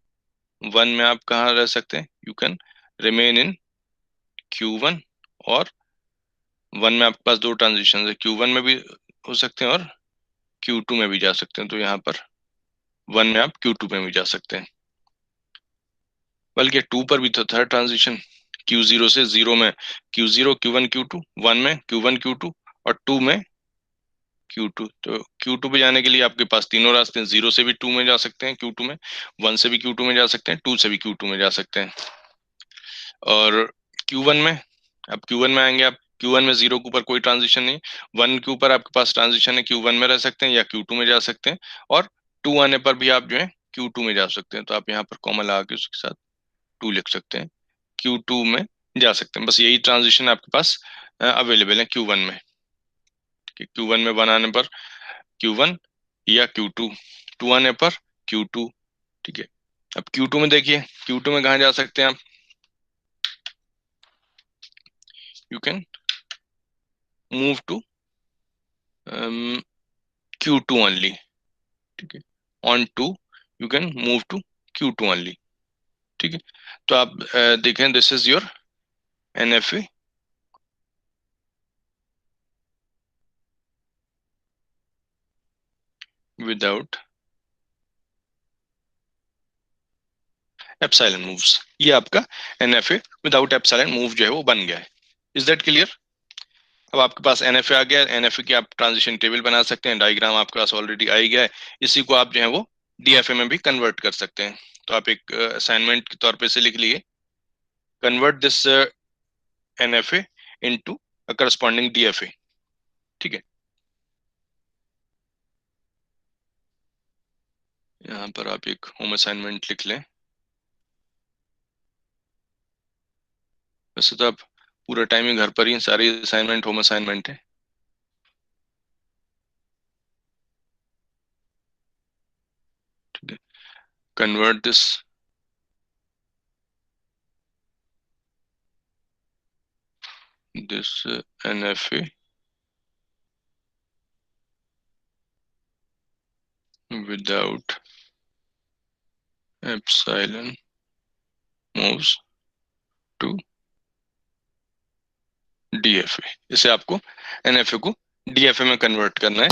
1 में आप कहाँ रह सकते हैं, you can remain in Q1, और 1 में आपके पास दो ट्रांजिशन है, Q1 में भी हो सकते हैं और Q2 में भी जा सकते हैं। तो यहाँ पर 1 में आप Q2 में भी जा सकते हैं, बल्कि 2 पर भी तो था ट्रांजिशन, Q0 से 0 में Q0 Q1 Q2, 1 में Q1 Q2 और 2 में Q2, तो Q2 पे जाने के लिए आपके पास तीनों रास्ते हैं। 0 से भी 2 में जा सकते हैं Q2 में, 1 से भी Q2 में जा सकते हैं, 2 से भी Q2 में जा सकते हैं। और Q1 में, अब Q1 में आएंगे आप। Q1 में 0 के ऊपर कोई ट्रांजिशन नहीं, 1 के ऊपर आपके पास ट्रांजिशन है, Q1 में रह सकते हैं या Q2 में जा सकते हैं। और 2 आने पर भी आप जो है Q2 में जा सकते हैं, तो आप यहाँ पर कॉमा लगा के उसके साथ 2 लिख सकते हैं, Q2 में जा सकते हैं। बस यही ट्रांजिशन आपके पास अवेलेबल है Q1 में। ठीक है, Q1 में 1 आने पर Q1 या Q2, 2 आने पर Q2। ठीक है, अब Q2 में देखिए, Q2 में कहाँ जा सकते हैं आप? You can move to Q2 only. ठीक है, on two you can move to Q2 only. ठीक है, तो आप देखें, this is your NFA without epsilon moves. ये आपका NFA विदाउट एप्सिलॉन मूव जो है वो बन गया है। Is that clear? अब आपके पास NFA आ गया है, NFA की आप ट्रांजिशन टेबल बना सकते हैं, डायग्राम आपके पास ऑलरेडी आ ही गया है। इसी को आप जो है वो DFA में भी कन्वर्ट कर सकते हैं। तो आप एक असाइनमेंट के तौर पे से लिख लिए, convert this NFA into corresponding DFA। ठीक है, यहाँ पर आप एक होम असाइनमेंट लिख लें। वैसे तो आप पूरा टाइम ही घर पर ही, सारी असाइनमेंट होम असाइनमेंट है। ठीक है, convert this NFA without epsilon moves to DFA। इसे आपको NFA को DFA में कन्वर्ट करना है।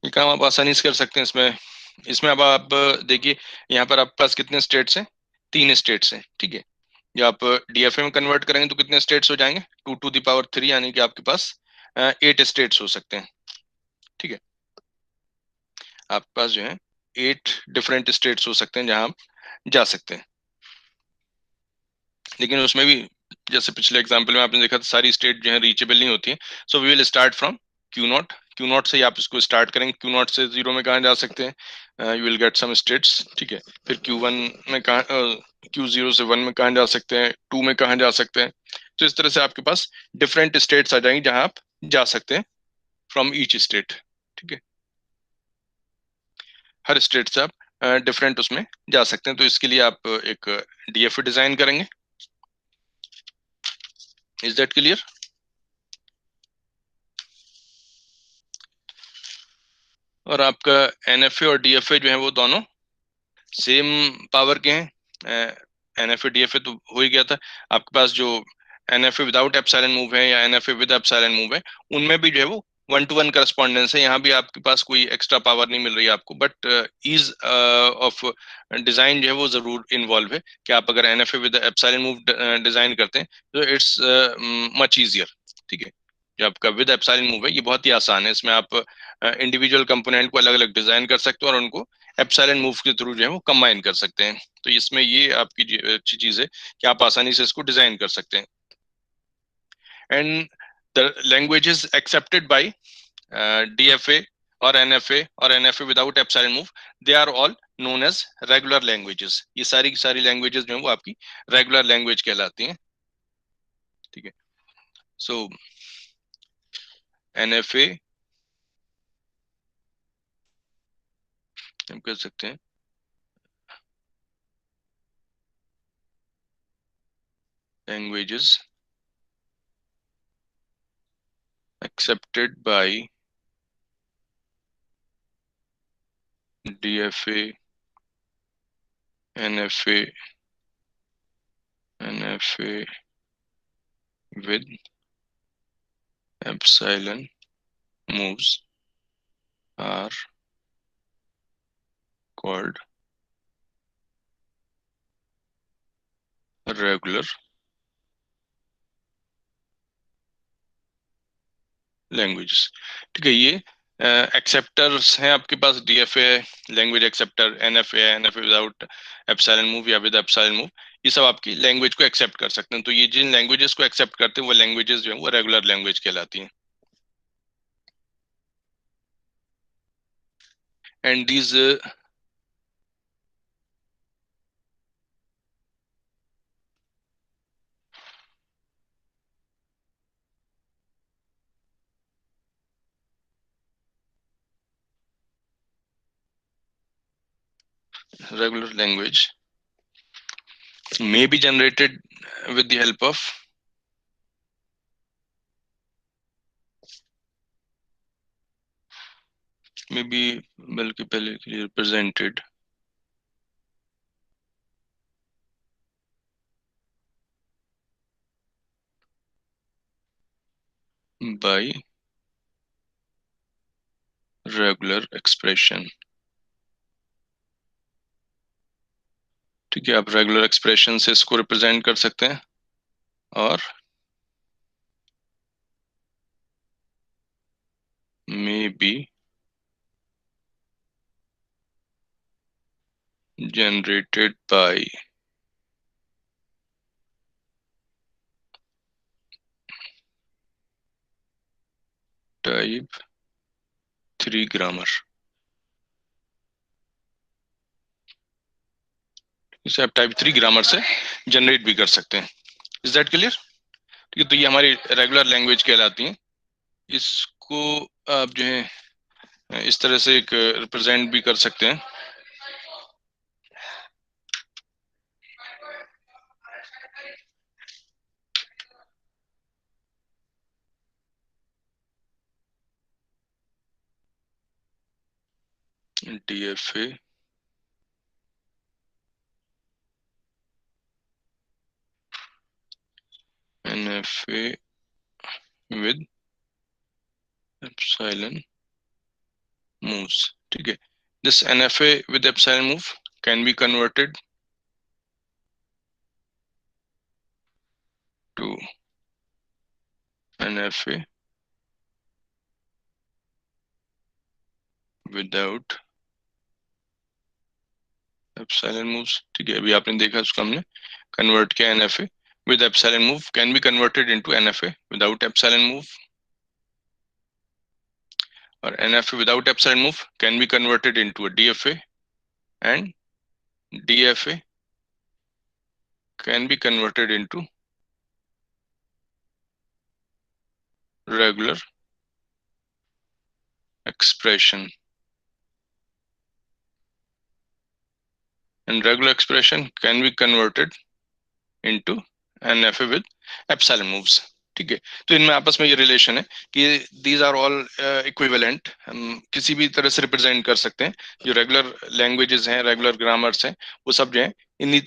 ये काम आप आसानी से कर सकते हैं। इसमें इसमें अब आप देखिए, यहाँ पर आपके पास कितने स्टेट्स हैं? 3 स्टेट्स हैं। ठीक है, जब आप DFA में कन्वर्ट करेंगे तो कितने स्टेट्स हो जाएंगे? 2 to the power 3, यानी कि आपके पास 8 स्टेट्स हो सकते हैं। ठीक है, आपके पास जो है 8 डिफरेंट स्टेट्स हो सकते हैं जहां आप जा सकते हैं। लेकिन उसमें भी, जैसे पिछले एग्जाम्पल में आपने देखा था, सारी स्टेट जो है रीचेबल नहीं होती है। So we will start from Q0। Q0 से ही आप इसको स्टार्ट करेंगे। Q0 से 0 में कहाँ जा सकते हैं? You will get some states. ठीक है, फिर Q1 में कहाँ, Q0 से 1 में कहाँ जा सकते हैं, 2 में कहाँ जा सकते हैं। तो इस तरह से आपके पास डिफरेंट स्टेट्स आ जाएंगी जहां आप जा सकते हैं फ्रॉम ईच स्टेट। ठीक है, हर स्टेट से आप डिफरेंट उसमें जा सकते हैं। तो इसके लिए आप एक DFA डिजाइन करेंगे। Is that clear? और आपका NFA और DFA जो है वो दोनों सेम पावर के हैं। NFA DFA तो हो ही गया था। आपके पास जो NFA विदाउट एप्सिलॉन मूव है या NFA विद एप्सिलॉन मूव है, उनमें भी जो है वो 1 to 1 करस्पॉन्डेंस है। यहाँ भी आपके पास कोई एक्स्ट्रा पावर नहीं मिल रही है आपको, बट ईज ऑफ डिजाइन जो है वो जरूर इन्वॉल्व है कि आप अगर NFA with epsilon move design करते हैं तो इट्स मच इजियर। ठीक है, जो आपका विद एप्सिलॉन मूव है ये बहुत ही आसान है। इसमें आप इंडिविजुअल कंपोनेंट को अलग अलग डिजाइन कर सकते हो और उनको एप्सिलॉन मूव के थ्रू जो है वो कंबाइन कर सकते हैं। तो इसमें ये आपकी अच्छी चीज है कि आप आसानी से इसको डिजाइन कर सकते हैं। And the languages accepted by DFA और NFA और NFA without epsilon move, they are all known as regular languages. ये सारी की सारी लैंग्वेजेस जो है वो आपकी रेगुलर लैंग्वेज कहलाती हैं। ठीक है, सो NFA हम कह सकते हैं languages accepted by DFA, NFA, NFA with epsilon moves are called regular languages। ठीक है, ये एक्सेप्टर्स हैं आपके पास, डीएफए है, लैंग्वेज एक्सेप्टर, एनएफए है, एनएफए विदाउट एप्सिलॉन मूव या विद एप्सिलॉन मूव, ये सब आपकी लैंग्वेज को एक्सेप्ट कर सकते हैं। तो ये जिन लैंग्वेजेस को एक्सेप्ट करते हैं वो लैंग्वेजेस जो है वो रेगुलर लैंग्वेज कहलाती हैं। And these regular language may be generated with the help of maybe, बल्कि पहले के लिए represented by regular expression। ठीक है, आप रेगुलर एक्सप्रेशन से इसको रिप्रेजेंट कर सकते हैं, और may be generated by type 3 grammar. इसे आप टाइप 3 ग्रामर से जनरेट भी कर सकते हैं। Is that clear? ठीक है, तो ये हमारी रेगुलर लैंग्वेज कहलाती हैं। इसको आप जो है इस तरह से एक रिप्रेजेंट भी कर सकते हैं। DFA NFA with epsilon moves. ठीक है, this NFA with epsilon move can be converted to NFA without epsilon moves. ठीक है, अभी आपने देखा उसको हमने कन्वर्ट किया। NFA with epsilon move can be converted into NFA without epsilon move, or NFA without epsilon move can be converted into a DFA, and DFA can be converted into regular expression, and regular expression can be converted into NFA with epsilon moves। ठीक है, तो इनमें आपस में ये relation है कि these are all equivalent, हम किसी भी तरह से रिप्रेजेंट कर सकते हैं। जो रेगुलर लैंग्वेजेस हैं, रेगुलर ग्रामर्स हैं, वो सब जो है इन्हीं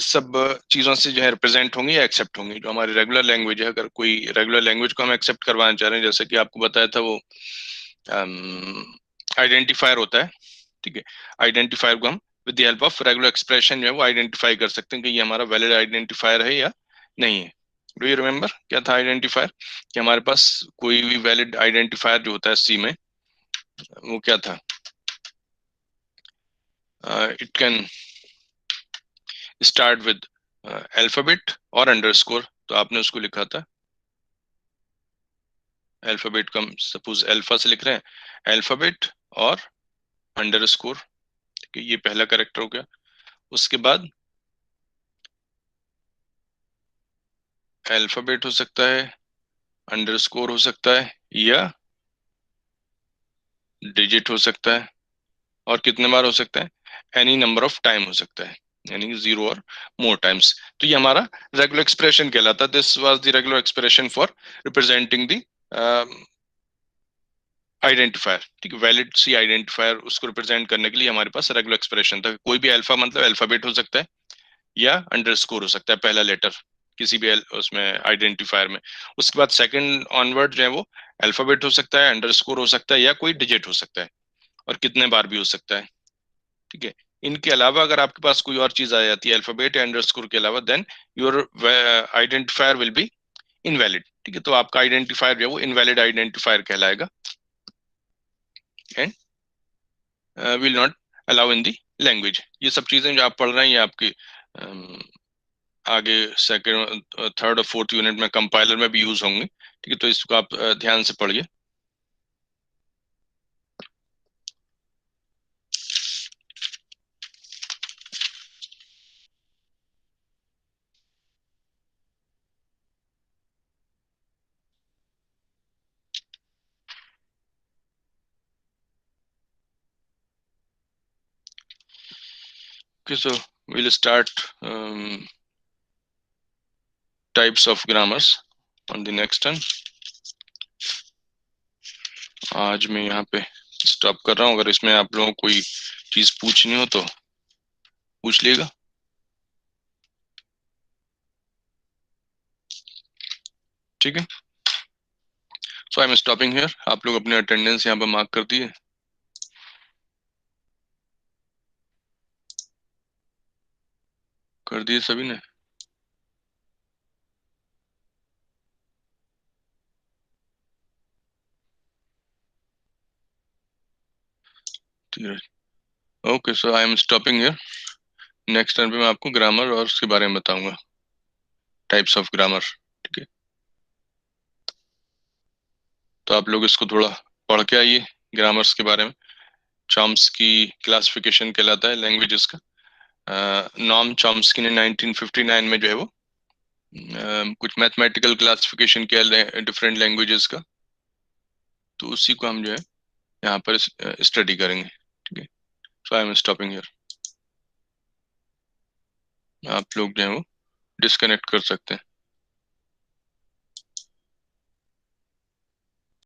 सब चीजों से जो है रिप्रेजेंट होंगी या एक्सेप्ट होंगी। जो हमारी रेगुलर लैंग्वेज है, अगर कोई रेगुलर लैंग्वेज को हम एक्सेप्ट करवाना चाह रहे हैं, जैसे कि आपको बताया था वो आइडेंटिफायर होता है। ठीक है, आइडेंटिफायर को हम with the help of regular expression जो है वो आइडेंटिफाई कर सकते हैं कि ये हमारा वैलिड आइडेंटिफायर है या नहीं है। डू यू रिमेम्बर क्या था आइडेंटिफायर? कि हमारे पास कोई भी वैलिड आइडेंटिफायर जो होता है सी में, वो क्या था? It can start with alphabet और अंडरस्कोर। तो आपने उसको लिखा था अल्फाबेट का, सपोज अल्फा से लिख रहे हैं, अल्फाबेट और अंडरस्कोर। ठीक है, ये पहला कैरेक्टर हो गया। उसके बाद अल्फाबेट हो सकता है, अंडरस्कोर हो सकता है, या डिजिट हो सकता है। और कितने बार हो सकता है? एनी नंबर ऑफ टाइम हो सकता है, यानी 0 और मोर टाइम्स। तो ये हमारा रेगुलर एक्सप्रेशन कहलाता है। This was the regular expression for representing the identifier. ठीक है, वैलिड सी आइडेंटिफायर, उसको रिप्रेजेंट करने के लिए हमारे पास रेगुलर एक्सप्रेशन था। कोई भी अल्फा मतलब अल्फाबेट हो सकता है, या अंडरस्कोर हो सकता है, पहला लेटर किसी भी उसमें आइडेंटिफायर में। उसके बाद सेकंड ऑनवर्ड जो है वो अल्फाबेट हो सकता है, अंडरस्कोर हो सकता है, या कोई डिजिट हो सकता है, और कितने बार भी हो सकता है। ठीक है, इनके अलावा अगर आपके पास कोई और चीज आ जाती है अल्फाबेट या अंडरस्कोर के अलावा, then your identifier will be invalid. ठीक है, तो आपका आइडेंटिफायर जो है वो इनवैलिड आइडेंटिफायर कहलाएगा। And will not allow in the language. ये सब चीजें जो आप पढ़ रहे हैं ये आपकी आगे सेकंड, थर्ड और फोर्थ यूनिट में कंपाइलर में भी यूज होंगे। ठीक है, तो इसको आप ध्यान से पढ़िए। Okay, so we'll start types of grammars on the next one. आज मैं यहाँ पे स्टॉप कर रहा हूँ। अगर इसमें आप लोगों को कोई चीज पूछनी हो तो पूछ लीजिएगा। ठीक है, सो आई एम स्टॉपिंग हियर। आप लोग अपने अटेंडेंस यहाँ पे मार्क कर दिए। कर दिए सभी ने? ठीक है, okay, so I am stopping here. Next turn पे मैं आपको ग्रामर और उसके बारे में बताऊंगा, टाइप्स ऑफ ग्रामर। ठीक है, तो आप लोग इसको थोड़ा पढ़ के आइए ग्रामर्स के बारे में। चॉम्स्की क्लासिफिकेशन कहलाता है लैंग्वेजेस का। नॉम चॉम्स्की ने 1959 में जो है वो कुछ मैथमेटिकल क्लासिफिकेशन किया डिफरेंट लैंग्वेजेस का, तो उसी को हम जो है यहाँ पर स्टडी करेंगे। ठीक है, सो आई एम स्टॉपिंग हियर। आप लोग जो है वो डिस्कनेक्ट कर सकते हैं।